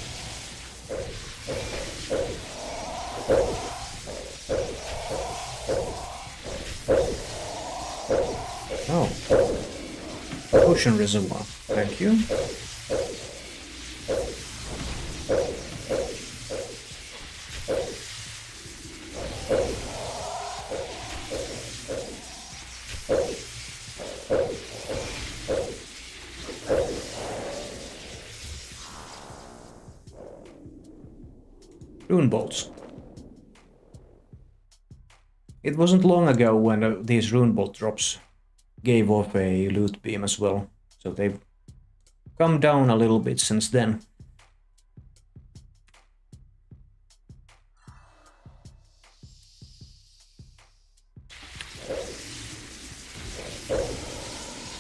Oh. Ocean reservoir. Thank you. Rune bolts. It wasn't long ago when these rune bolt drops gave off a loot beam as well, so they've come down a little bit since then.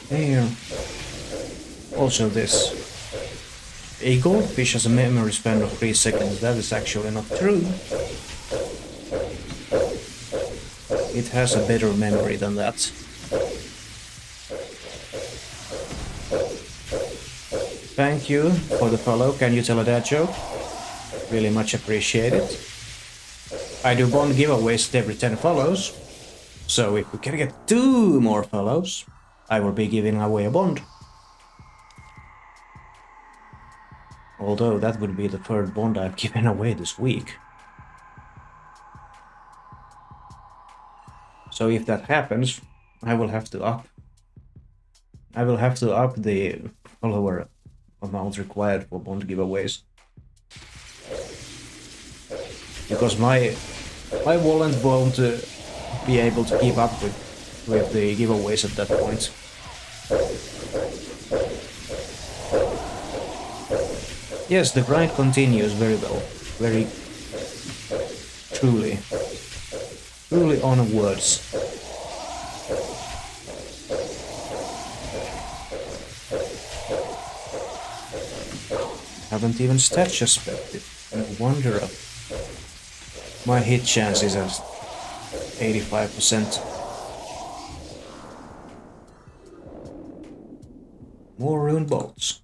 There. Also this. A goldfish has a memory span of 3 seconds. That is actually not true. It has a better memory than that. thank you for the follow. Can you tell a dad joke? Really much appreciated. I do bond giveaways every 10 follows. So if we can get 2 more follows, I will be giving away a bond. Although that would be the 3rd bond I've given away this week. So if that happens, I will have to up the follower amount required for bond giveaways. Because my wallet won't be able to keep up with the giveaways at that point. Yes, the grind continues very well. Very truly onwards. Haven't even stature specced it. No wonder my hit chance is at 85%. More rune bolts.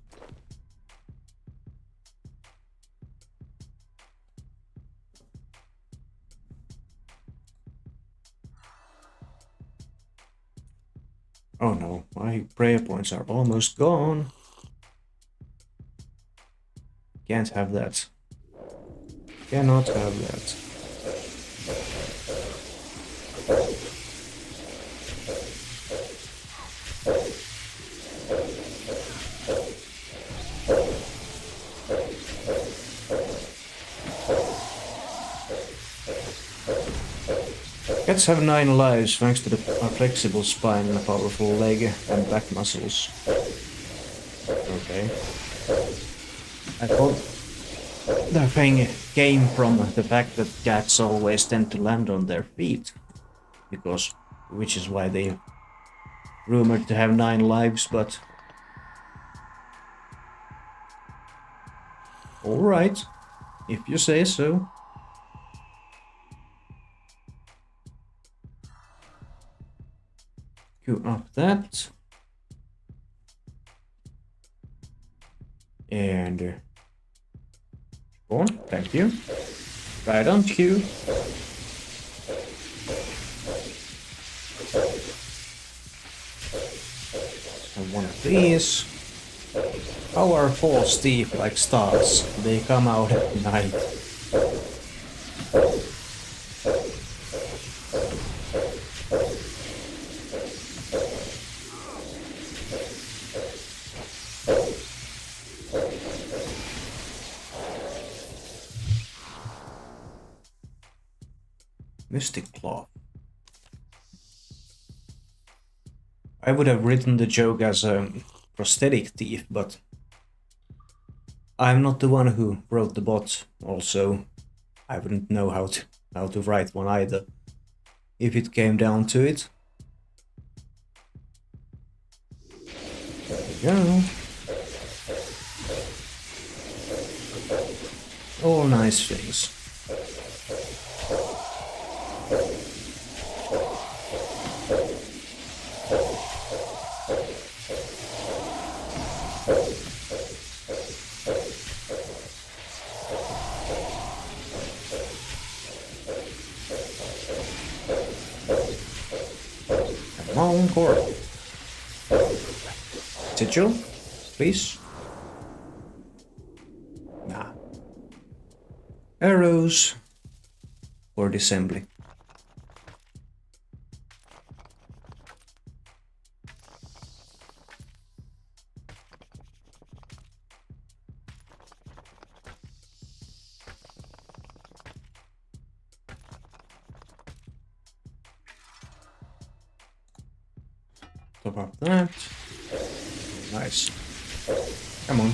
Oh no, my prayer points are almost gone. Can't have that. Cannot have that. Cats have 9 lives thanks to a flexible spine and a powerful leg and back muscles. Okay. I thought the thing came from the fact that cats always tend to land on their feet, which is why they rumored to have 9 lives, but alright, if you say so. Queue up that. And on, thank you. Right on cue. And one of these. How are false teeth like stars? They come out at night. Mystic Claw. I would have written the joke as a prosthetic teeth, but I'm not the one who wrote the bot. Also, I wouldn't know how to write one either, if it came down to it. There we go. All nice things. Come on, Corp. Sigil, please. Nah. Arrows for assembly. Top up that. Nice. Come on.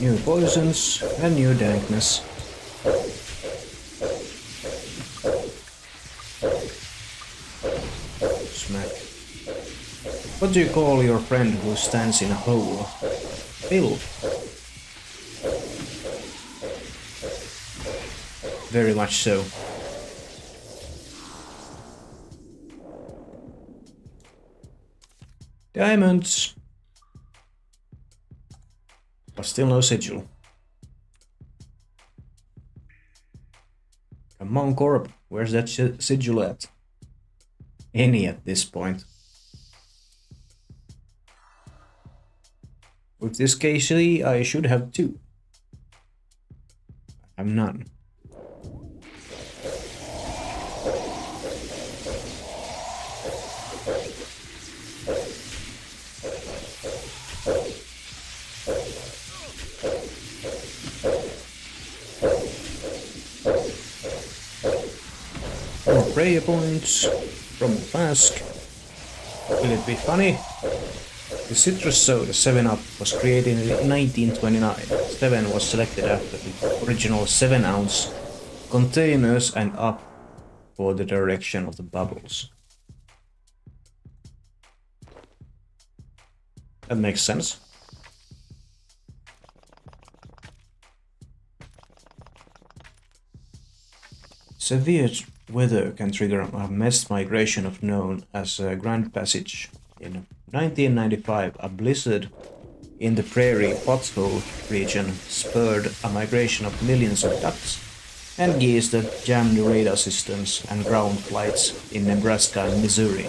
New poisons and new dankness. Smack. What do you call your friend who stands in a hole? Bill. Very much so. Diamonds! But still no sigil. Come on, Corp, where's that sigil at? Any at this point. With this KC, I should have 2. I have none. More prayer points from the flask. Will it be funny? The citrus soda 7-Up was created in 1929. 7 was selected after the original 7-ounce containers and up for the direction of the bubbles. That makes sense. Severe weather can trigger a mass migration of known as a Grand Passage. In 1995, a blizzard in the prairie pothole region spurred a migration of millions of ducks and geese that jammed radar systems and ground flights in Nebraska and Missouri.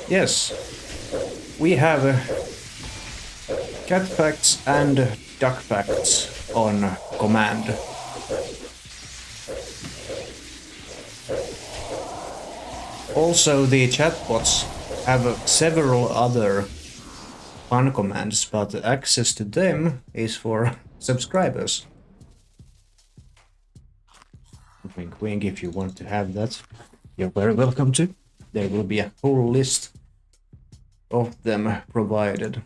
Yes, we have cat facts and duck facts on command. Also, the chatbots have several other fun commands, but access to them is for subscribers. Wink wink, if you want to have that, you're very welcome to. There will be a whole list of them provided.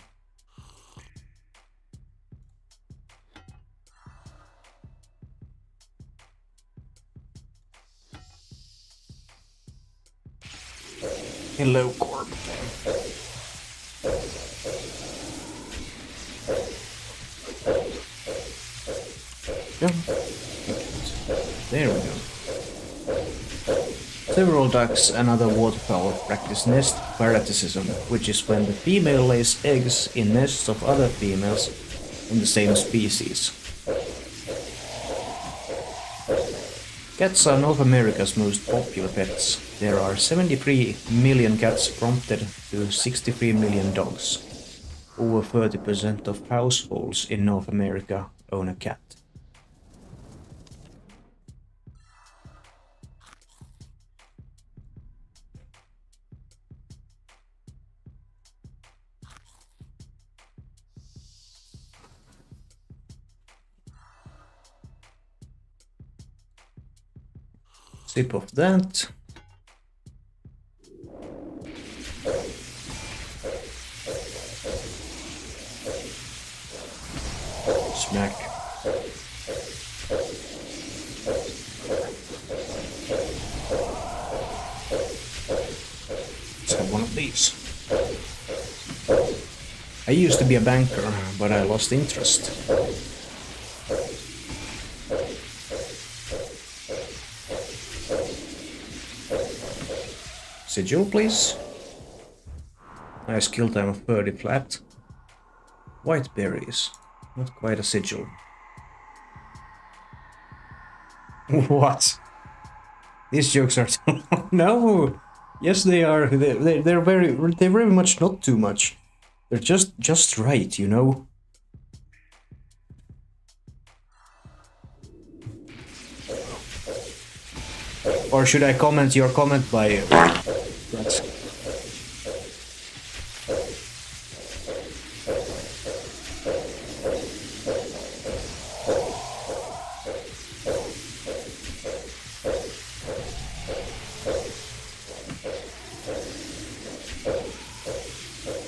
Hello, Corp. Yeah. There we go. Several ducks and other waterfowl practice nest parasitism, which is when the female lays eggs in nests of other females in the same species. Cats are North America's most popular pets. There are 73 million cats prompted to 63 million dogs. Over 30% of households in North America own a cat. Sip of that. Smack. Let's have one of these. I used to be a banker, but I lost interest. Sigil, please. Nice kill time of 30 flat. White berries. Not quite a sigil. What? These jokes are too long. No! Yes, they are. They're very much not too much. They're just right, you know? Or should I comment your comment by...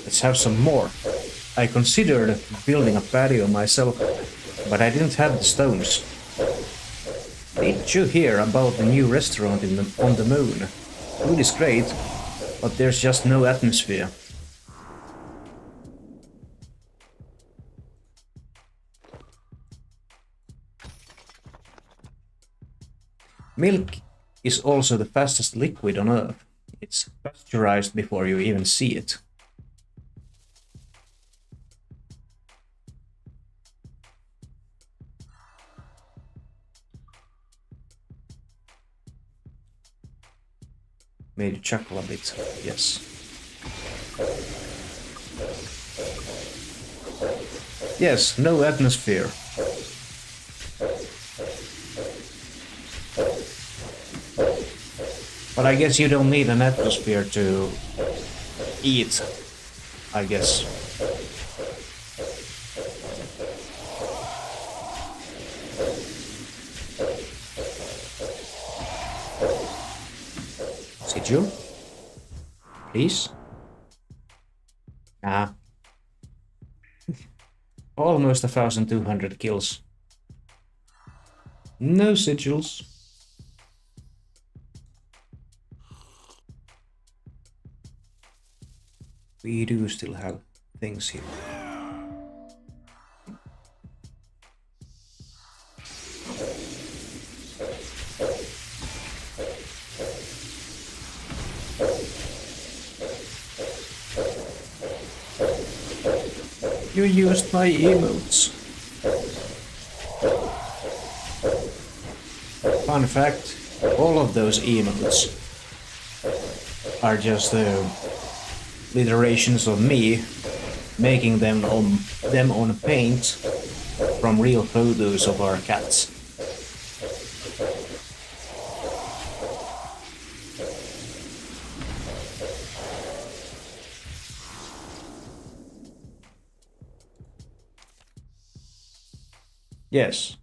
Let's have some more. I considered building a patio myself, but I didn't have the stones. Did you hear about the new restaurant on the moon? Food is great, but there's just no atmosphere. Milk is also the fastest liquid on Earth. It's pasteurized before you even see it. Made you chuckle a bit, yes. Yes, no atmosphere. But I guess you don't need an atmosphere to eat, I guess. Sigil? Please? Ah. Almost 1,200 kills. No sigils. We do still have things here. You used my emotes. Fun fact, all of those emotes are just iterations of me making them on paint from real photos of our cats. Yes.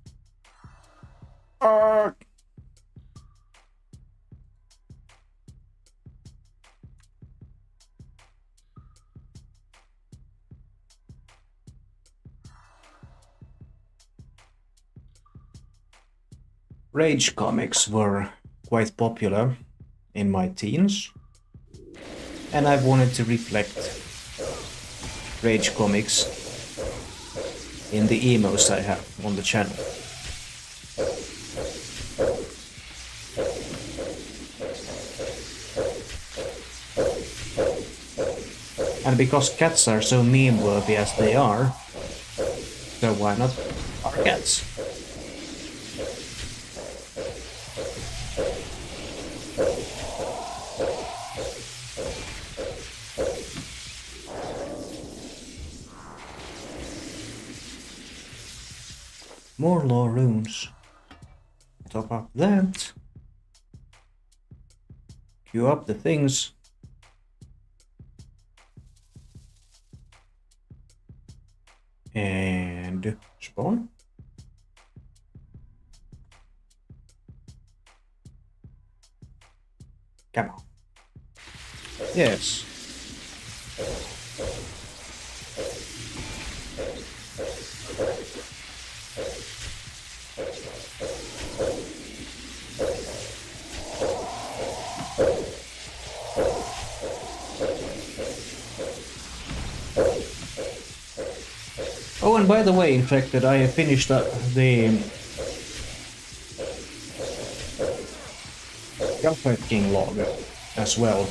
Rage comics were quite popular in my teens, and I wanted to reflect Rage comics in the emos I have on the channel. And because cats are so meme-worthy as they are, so why not our cats? More law runes. Top up that. Queue up the things. And spawn. Come on. Yes. Oh, and by the way, in fact, that I have finished the Gunfight King log as well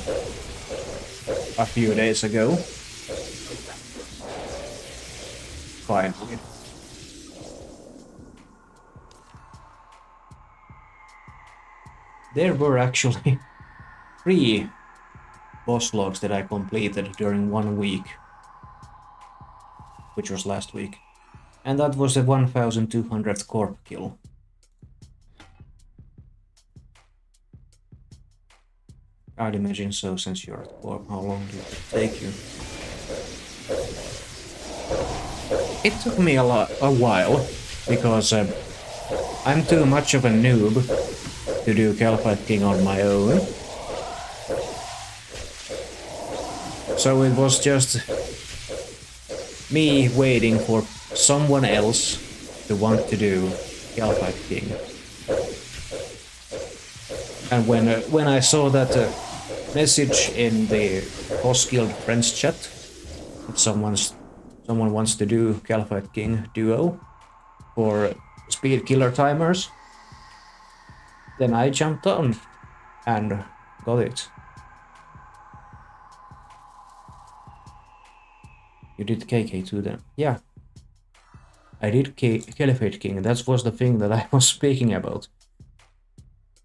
a few days ago. Finally. There were actually 3 boss logs that I completed during 1 week, which was last week, and that was the 1,200th Corp kill. I'd imagine so, since you're at Corp. How long did it take you? It took me a while, because I'm too much of a noob to do Calfight King on my own. So it was just me waiting for someone else to want to do Calfight King. And when I saw that message in the Boss Guild Friends chat that someone wants to do Calfight King duo for speed killer timers, Then I jumped on and got it. You did KK too then? Yeah. I did Caliphate King. That was the thing that I was speaking about.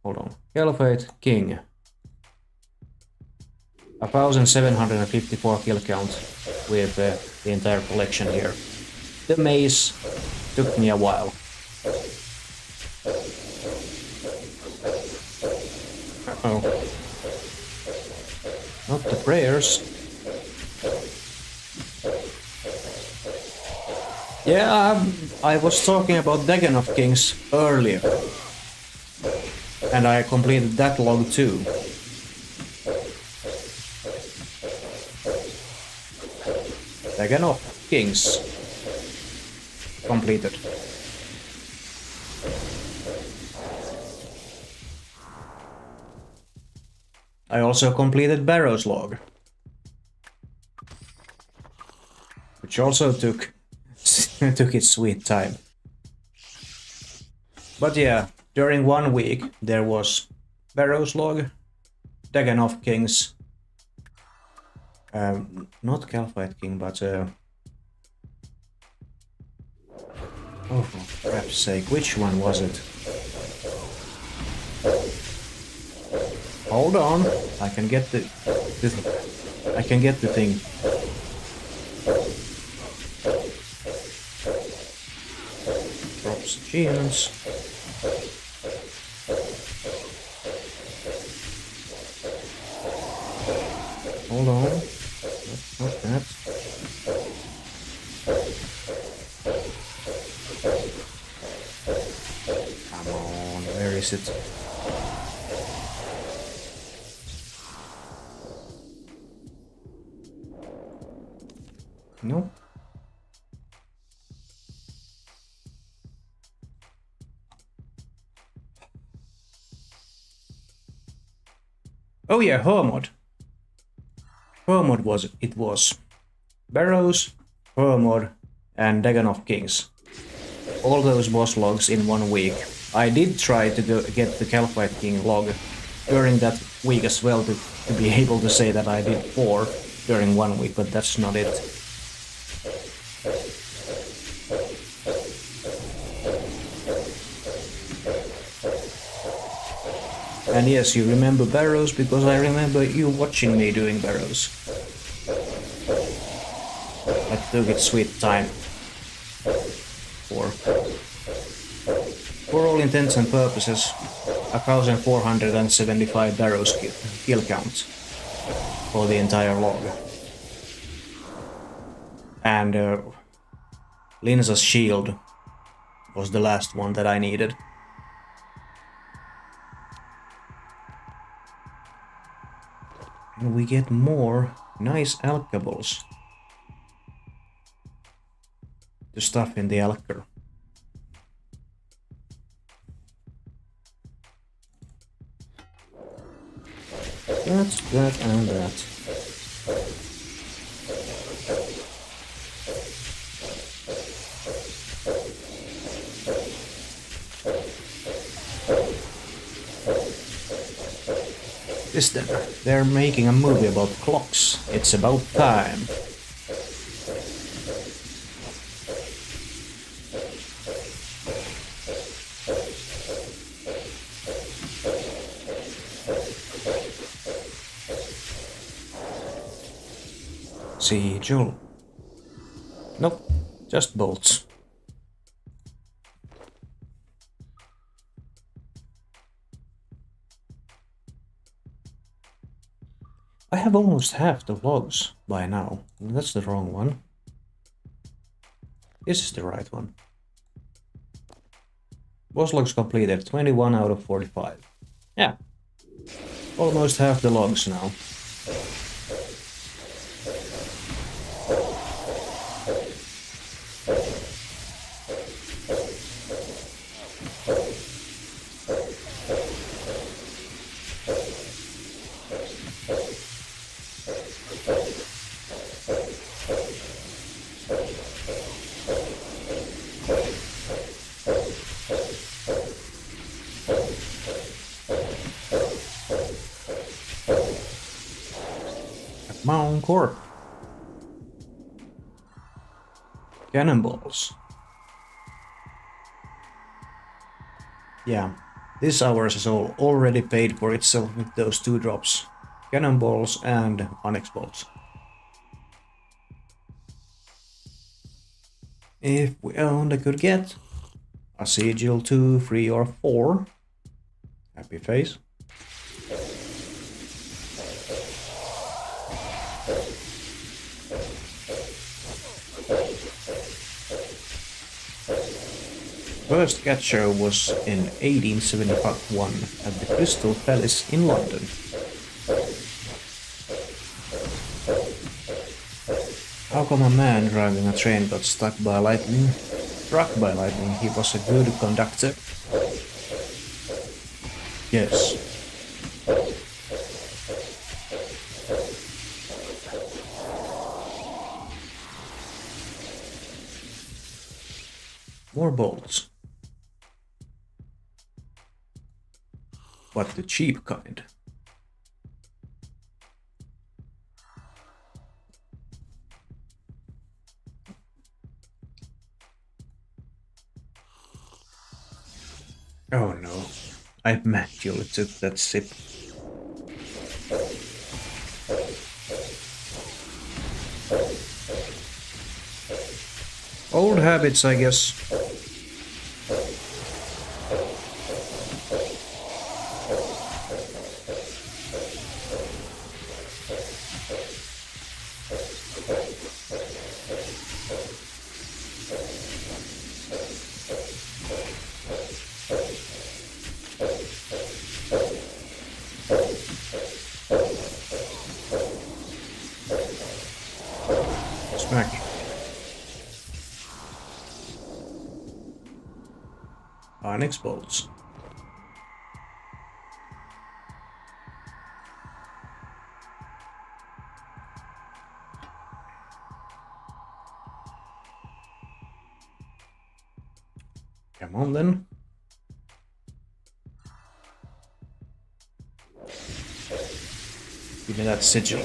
Hold on. Caliphate King. 1754 kill count with the entire collection here. The maze took me a while. Uh-oh. Not the prayers. Yeah, I was talking about Dagon of Kings earlier. And I completed that log too. Dagon of Kings. Completed. I also completed Barrow's log. Which also took its sweet time. But yeah, during 1 week there was Barrow's log, Dagon of Kings, not Caliphate King, but oh, for crap's sake, which one was it? Hold on, I can get the thing. Drops achievements. Hold on. Not that. Come on, where is it? No. Oh yeah, Hermod. Hermod was Barrows, Hermod, and Dagon of Kings. All those boss logs in 1 week. I did try to get the Caliphate King log during that week as well to be able to say that I did 4 during 1 week, but that's not it. And yes, you remember Barrows because I remember you watching me doing Barrows. That took its sweet time. For all intents and purposes, 1475 Barrows kill count for the entire log. And Linza's shield was the last one that I needed. And we get more nice alkables to stuff in the alker. That, and that. This then, they're making a movie about clocks. It's about time. Sigil. Nope, just bolts. I have almost half the logs by now. That's the wrong one. This is the right one. Boss logs completed, 21 out of 45. Yeah, almost half the logs now. on Corp. Cannonballs. Yeah, this hours is already paid for itself with those 2 drops. Cannonballs and onyx bolts. If we only could get a sigil 2, 3 or 4. Happy face. First cat show was in 1871 at the Crystal Palace in London. How come a man driving a train got struck by lightning? He was a good conductor. Yes. More bolts. But the cheap kind. Oh no, I manually took that sip. Old habits, I guess. Smack. Onyx bolts. Come on then. Give me that sigil.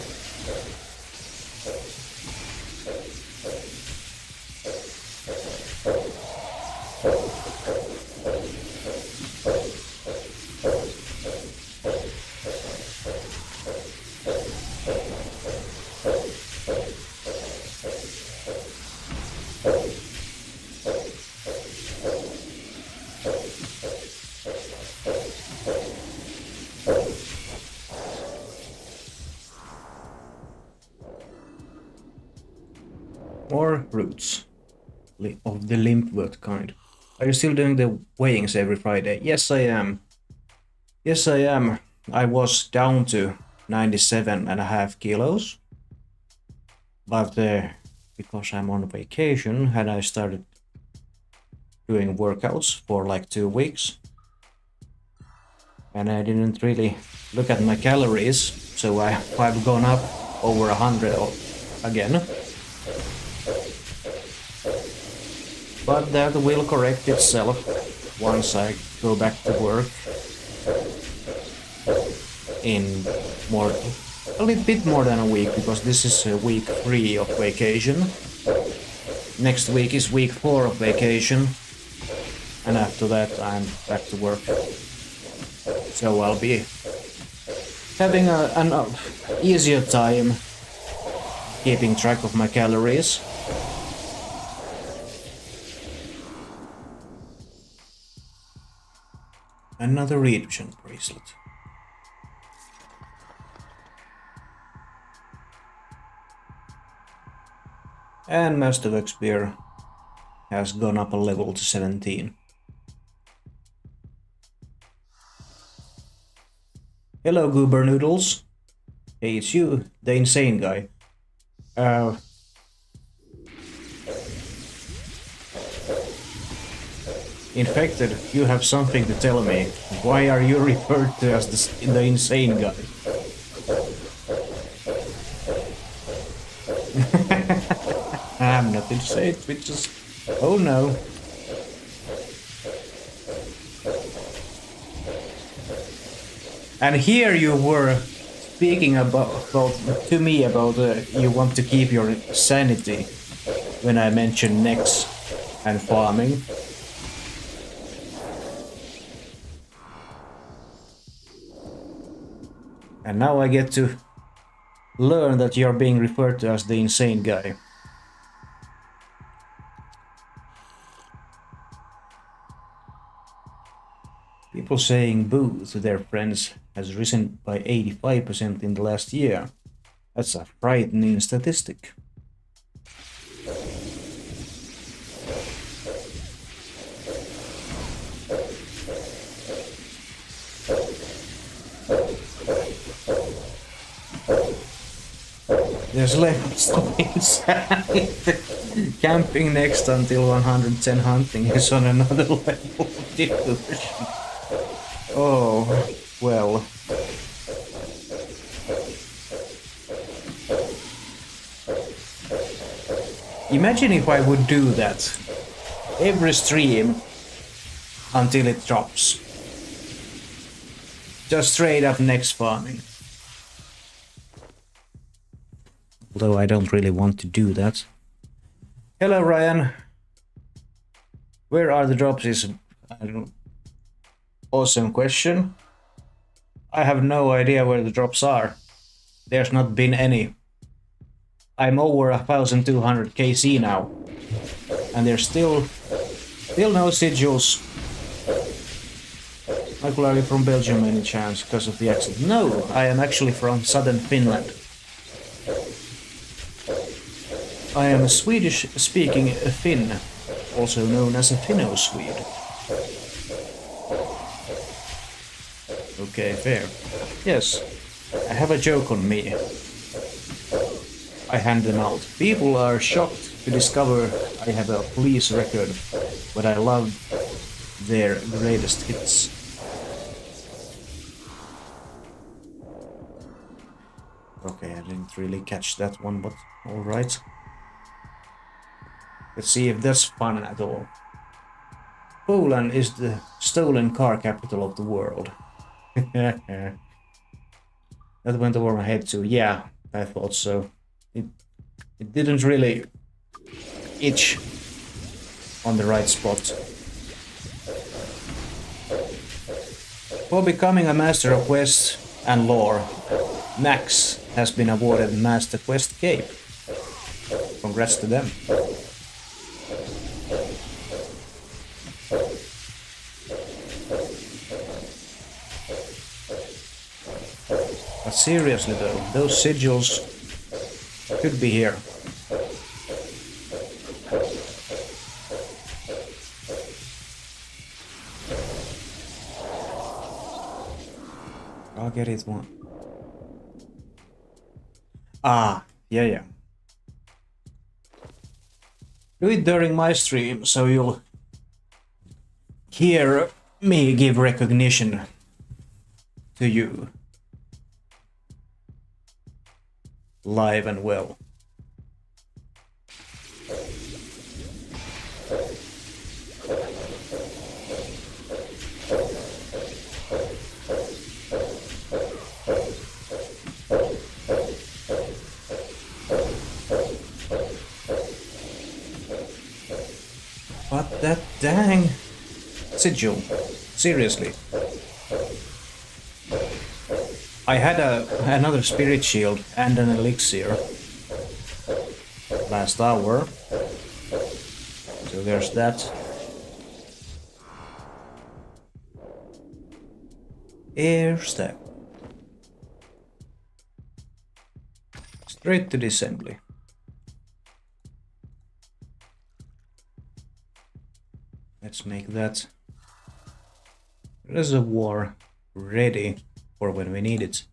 More roots of the limpwort kind. Are you still doing the weighings every Friday? Yes, I am. Yes, I am. I was down to 97.5 kilos. But because I'm on vacation, and I started doing workouts for like 2 weeks. And I didn't really look at my calories, so I've gone up over 100 again. But that will correct itself once I go back to work in a little bit more than a week, because this is week 3 of vacation. Next week is week 4 of vacation, and after that I'm back to work. So I'll be having an easier time keeping track of my calories. Another redemption bracelet. And Masterwork Spear has gone up a level to 17. Hello, Goober Noodles. Hey, it's you, the insane guy. Infected, you have something to tell me. Why are you referred to as the insane guy? I'm not insane, bitches. Oh no. And here you were speaking about to me about you want to keep your sanity when I mention necks and farming. And now I get to learn that you're being referred to as the insane guy. People saying boo to their friends has risen by 85% in the last year. That's a frightening statistic. There's levels to inside. Camping next until 110 hunting is on another level of diversion. Oh, well. Imagine if I would do that every stream until it drops. Just straight up next farming. Although I don't really want to do that. Hello Ryan. Where are the drops is awesome question. I have no idea where the drops are. There's not been any. I'm over 1200 KC now. And there's still no sigils. Michael, are you from Belgium any chance because of the accent? No, I am actually from southern Finland. I am a Swedish-speaking Finn, also known as a Finno-Swede. Okay, fair. Yes, I have a joke on me. I hand them out. People are shocked to discover I have a police record, but I love their greatest hits. Okay, I didn't really catch that one, but alright. Let's see if that's fun at all. Poland is the stolen car capital of the world. That went over my head too. Yeah, I thought so. It didn't really itch on the right spot. For becoming a master of quest and lore, Max has been awarded Master Quest Cape. Congrats to them. But seriously though, those sigils could be here. I'll get it one. Ah, yeah. Do it during my stream, so you'll hear me give recognition to you. Live and well. But that dang sigil, seriously. I had another spirit shield and an elixir last hour, so there's that. Air stack. Straight to the assembly. Let's make that reservoir ready for when we need it.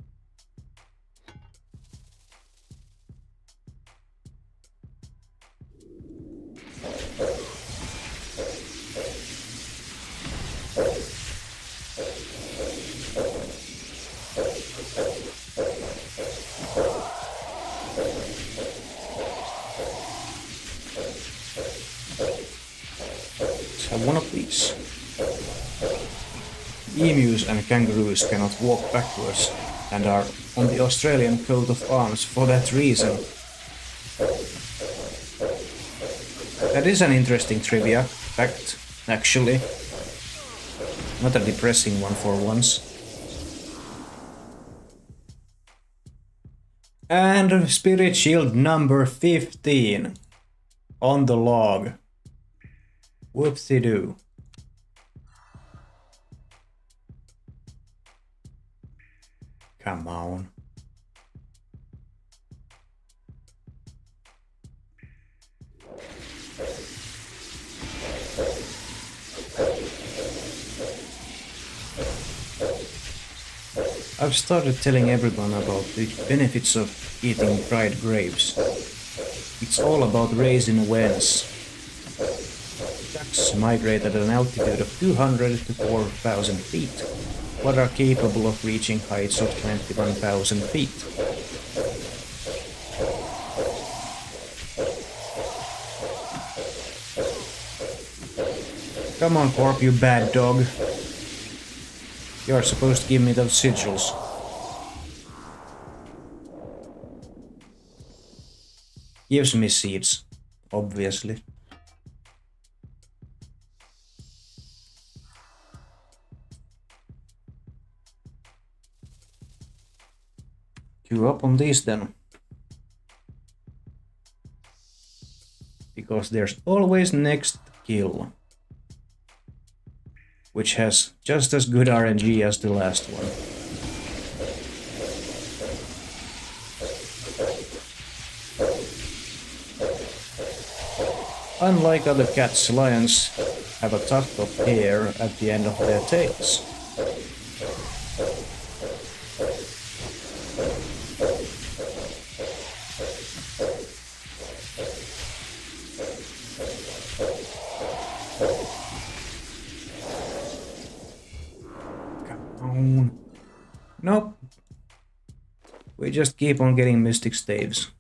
One of these. Emus and kangaroos cannot walk backwards. and are on the Australian coat of arms for that reason. That is an interesting trivia fact, actually. Not a depressing one for once. And Spirit Shield number 15 on the log. Whoopsie-doo. Come on. I've started telling everyone about the benefits of eating dried grapes. It's all about raising awareness. Ducks migrate at an altitude of 200 to 4,000 feet, but are capable of reaching heights of 21,000 feet. Come on, Corp, you bad dog. You're supposed to give me those sigils. Gives me seeds, obviously. Queue up on these then. Because there's always next kill, which has just as good RNG as the last one. Unlike other cats, lions have a tuft of hair at the end of their tails. Nope. We just keep on getting mystic staves.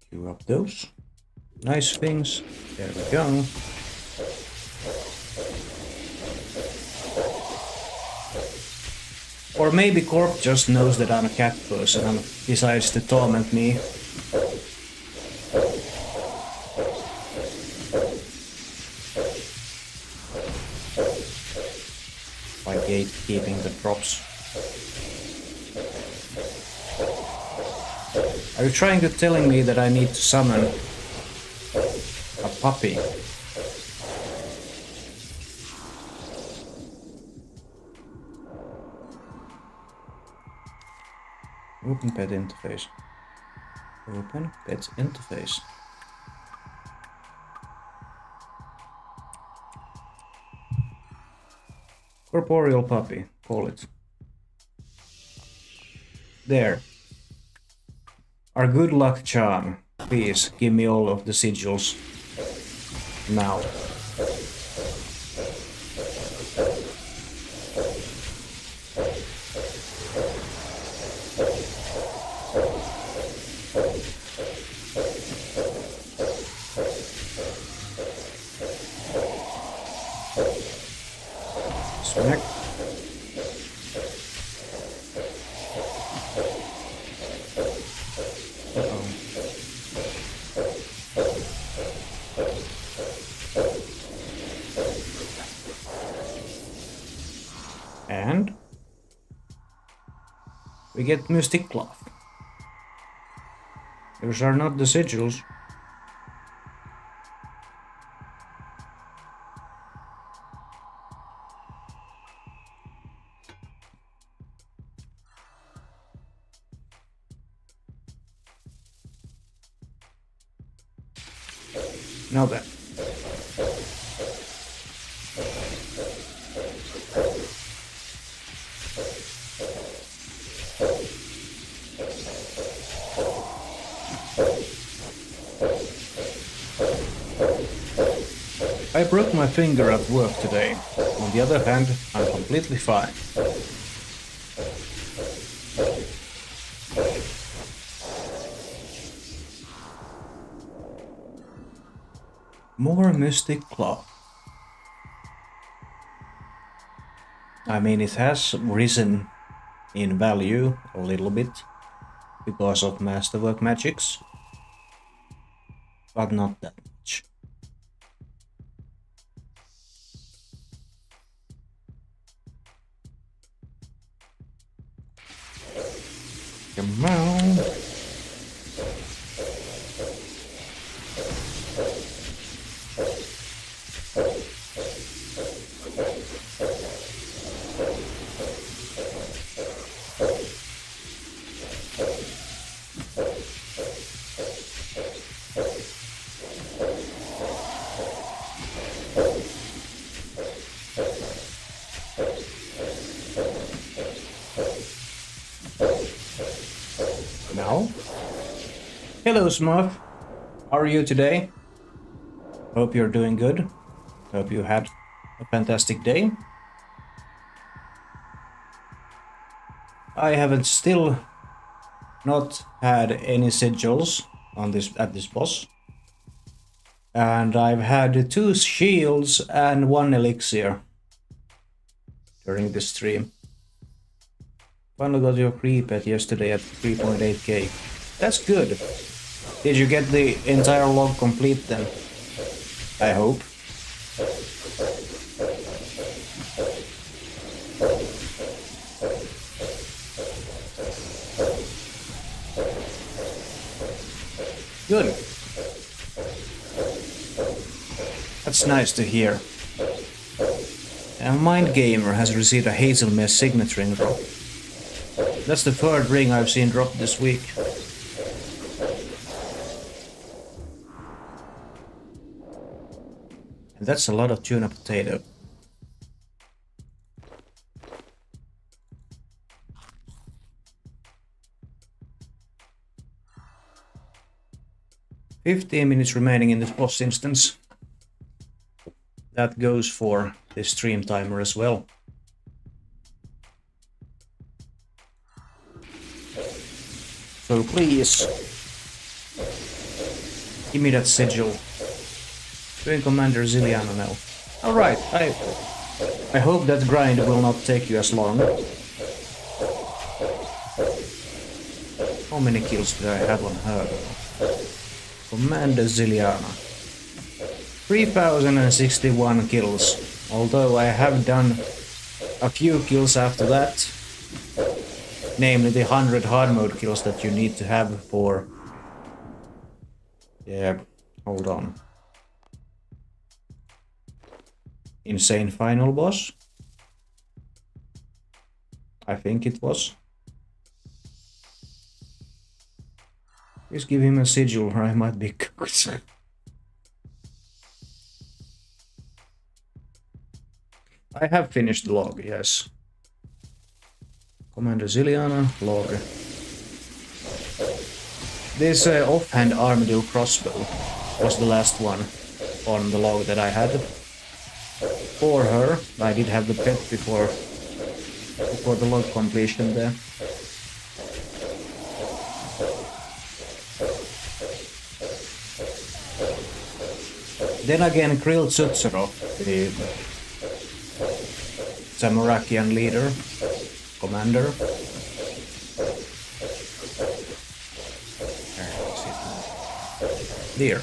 Queue up those. Nice things. There we go. Or maybe Corp just knows that I'm a cat person and decides to torment me. By gatekeeping the drops. Are you trying to telling me that I need to summon a puppy? Open pet interface. Open pet interface. Corporeal puppy, call it. There. Our good luck charm. Please give me all of the sigils. Now. Smack. And we get Mystic Cloth. Those are not the sigils. Now then. I broke my finger at work today. On the other hand, I'm completely fine. More Mystic Cloth. I mean, it has risen in value a little bit because of Masterwork magics, but not that much. Come on. Now. Hello, Smurf. How are you today? Hope you're doing good. Hope you had a fantastic day. I haven't still not had any sigils on this boss. And I've had 2 shields and 1 elixir during the stream. Finally got your creep at yesterday at 3.8k. That's good. Did you get the entire log complete then? I hope. Good. That's nice to hear. A Mind Gamer has received a Hazelmere signet ring drop. That's the 3rd ring I've seen drop this week. And that's a lot of tuna potato. "15 minutes remaining in this boss instance." That goes for the stream timer as well. So please, give me that sigil. Doing Commander Zilliana now. Alright, I hope that grind will not take you as long. How many kills do I have on her? Commander Zilliana. 3061 kills. Although I have done a few kills after that. Namely the 100 hard mode kills that you need to have for... Yeah, hold on. Insane final boss? I think it was. Please give him a sigil or I might be cooked. I have finished the log, yes. Commander Zilliana, log. This offhand armadillo crossbow was the last one on the log that I had. For her, I did have the pet before the log completion there. Then again, Krill Tsutsuro, the Samurakian leader, commander. There.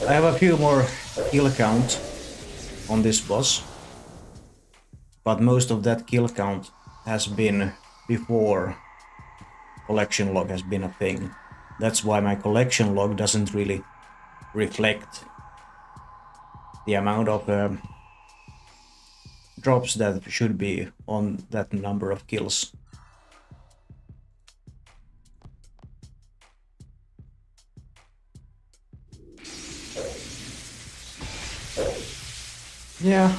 I have a few more kill count on this boss, but most of that kill count has been before collection log has been a thing. That's why my collection log doesn't really reflect the amount of drops that should be on that number of kills. Yeah,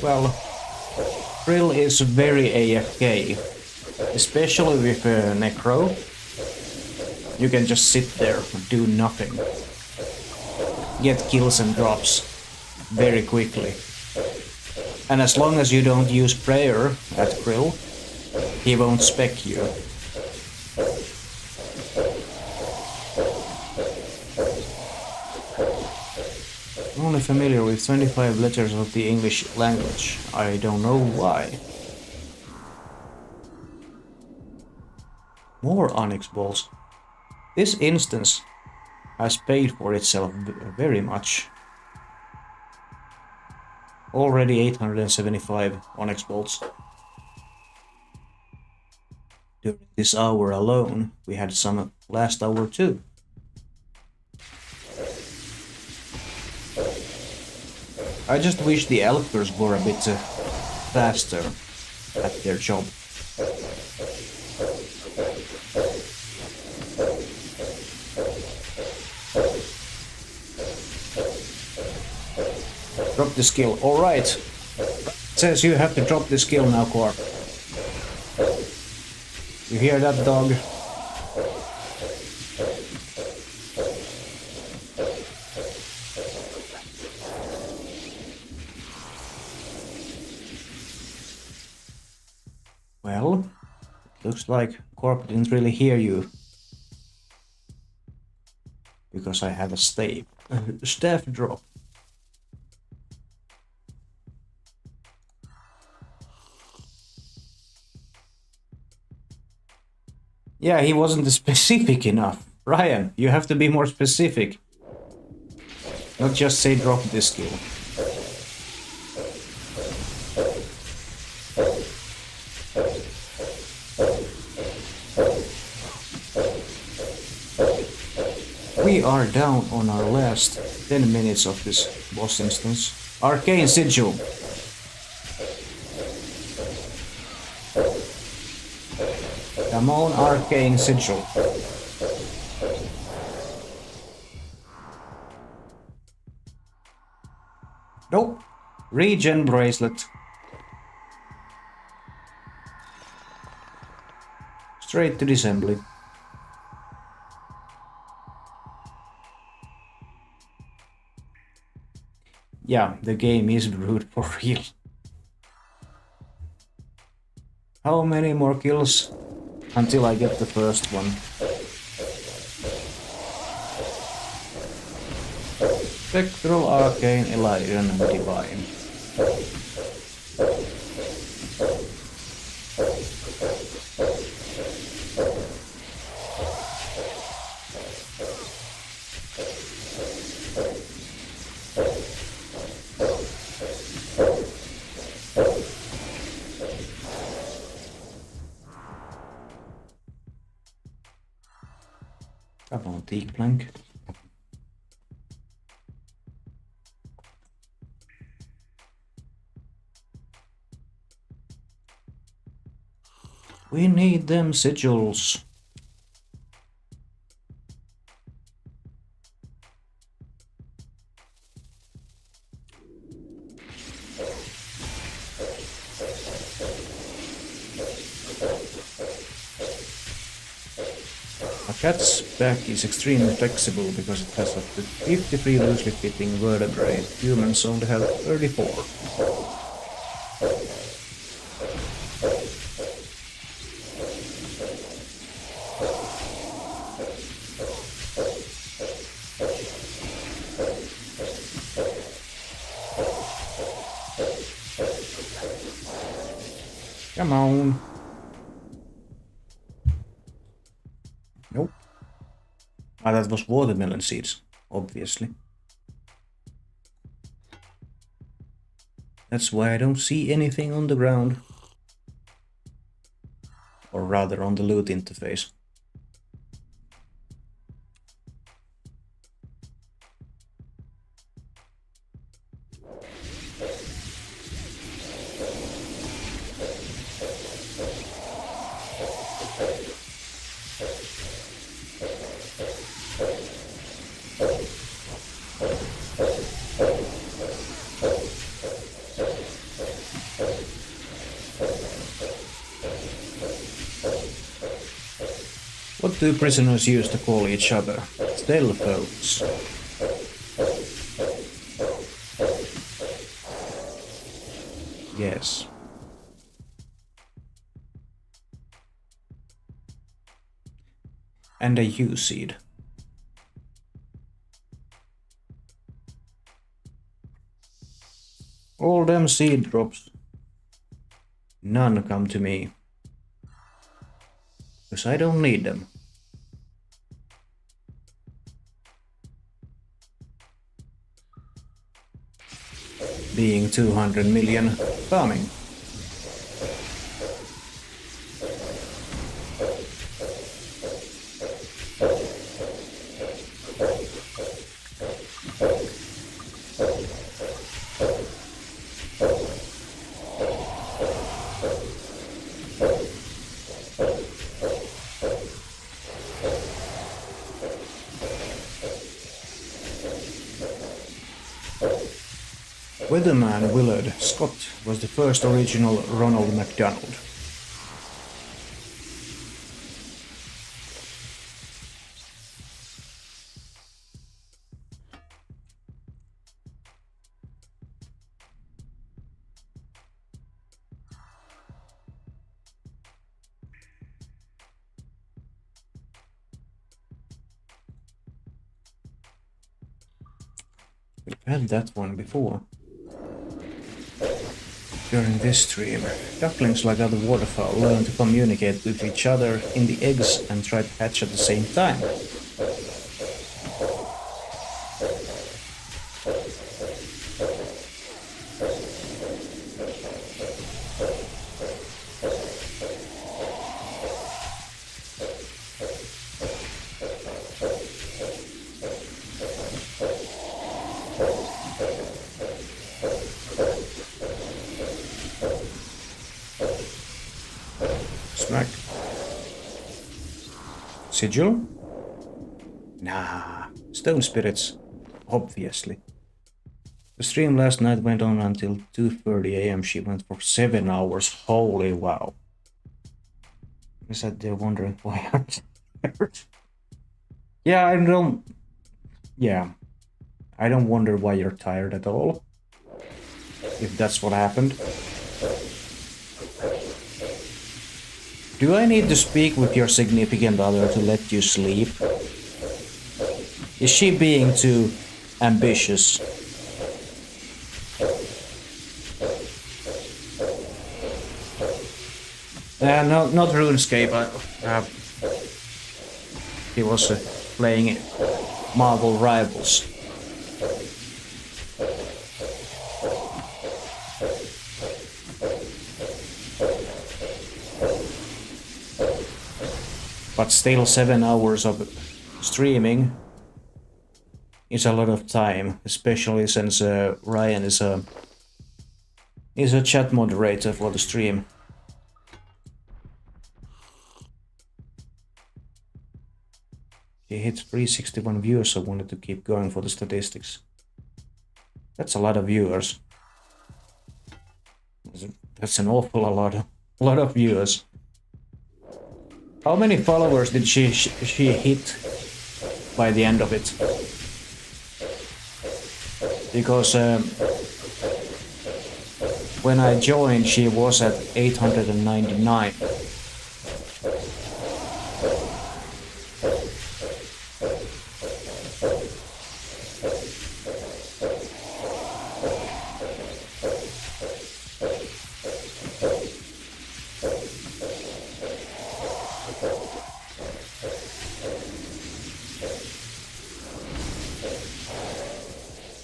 well, Krill is very AFK, especially with Necro. You can just sit there and do nothing. Get kills and drops very quickly. And as long as you don't use prayer at Krill, he won't spec you. unfamiliar with 25 letters of the English language. I don't know why. More onyx balls. This instance has paid for itself very much. Already 875 onyx bolts. During this hour alone, we had some last hour too. I just wish the elfers were a bit faster at their job. Drop the skill. Alright. Says you have to drop the skill now, Corp. You hear that, dog? Well, looks like Corp didn't really hear you. Because I have a staff drop. Yeah, he wasn't specific enough. Ryan, you have to be more specific. Not just say drop this skill. We are down on our last 10 minutes of this boss instance. Arcane Sigil. Come on, Arcane Sigil. Nope. Regen Bracelet. Straight to the assembly. Yeah, the game is brewed for real. How many more kills until I get the first one? Spectral, Arcane, Elysian, and Divine. Come on, teak plank. We need them sigils. A cat's back is extremely flexible because it has up to 53 loosely fitting vertebrae. Humans only have 34. Come on. Nope. Ah, that was watermelon seeds, obviously. That's why I don't see anything on the ground. Or rather on the loot interface. What do prisoners use to call each other? Stealthos. Yes. And a U-seed. All them seed drops. None come to me. Because I don't need them. Being 200 million farming. Weatherman Willard Scott was the first original Ronald McDonald. We've had that one before. During this stream, ducklings like other waterfowl learn to communicate with each other in the eggs and try to hatch at the same time. Smack. Sigil? Nah, stone spirits, obviously. The stream last night went on until 2:30 AM. She went for 7 hours. Holy wow. I sat there wondering why I'm tired. Yeah, I don't... Yeah. I don't wonder why you're tired at all. If that's what happened. Do I need to speak with your significant other to let you sleep? Is she being too ambitious? No, not RuneScape. He was playing Marvel Rivals. But still 7 hours of streaming is a lot of time, especially since Ryan is a chat moderator for the stream. He hit 361 viewers, so I wanted to keep going for the statistics. That's a lot of viewers. That's an awful lot of viewers. How many followers did she hit by the end of it? Because when I joined, she was at 899.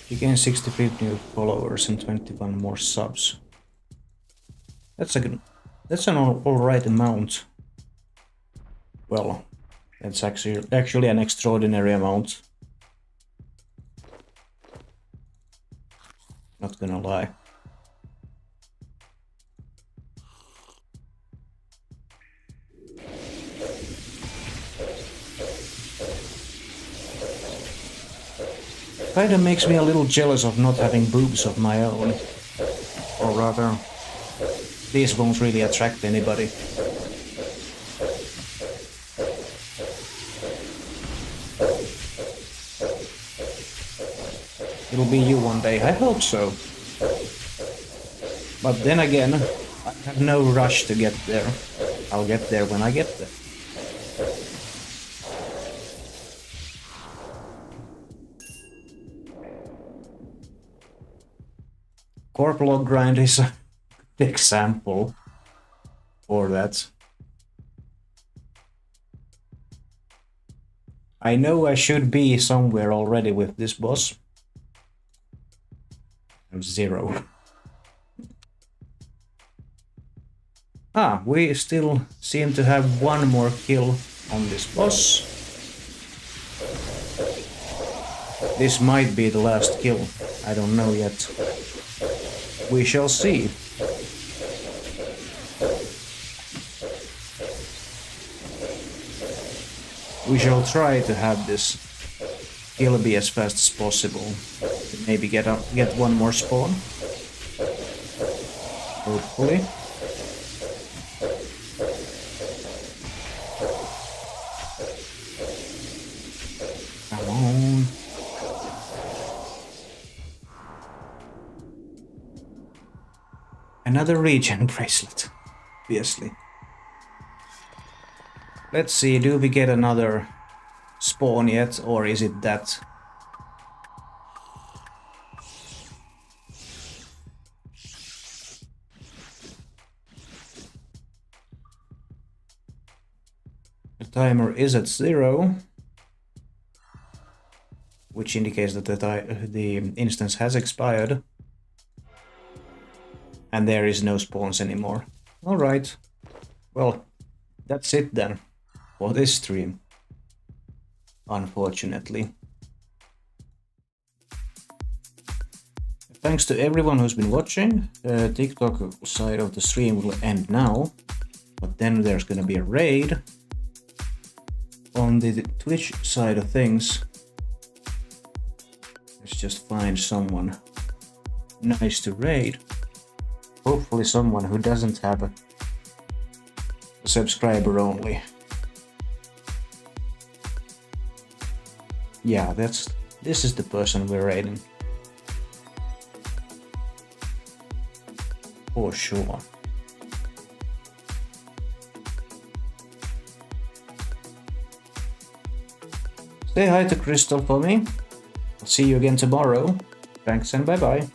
She gained 65 new followers and 21 more subs. That's an alright amount. Well, that's actually an extraordinary amount. Not gonna lie. Kinda makes me a little jealous of not having boobs of my own. Or rather, these won't really attract anybody. It'll be you one day, I hope so. But then again, I have no rush to get there. I'll get there when I get there. Corp Corp loggrind is a good example for that. I know I should be somewhere already with this boss. I'm 0. We still seem to have one more kill on this boss. This might be the last kill. I don't know yet. We shall see. We shall try to have this kill be as fast as possible. Maybe get one more spawn. Hopefully. Come on. Another regen bracelet, obviously. Let's see, do we get another spawn yet, or is it that? The timer is at 0, which indicates that the instance has expired. And there is no spawns anymore. Alright. Well, that's it then for this stream. Unfortunately. Thanks to everyone who's been watching. The TikTok side of the stream will end now. But then there's gonna be a raid. On the Twitch side of things, let's just find someone nice to raid. Hopefully someone who doesn't have a subscriber only. Yeah, this is the person we're raiding. For sure. Say hi to Crystal for me. I'll see you again tomorrow. Thanks and bye bye.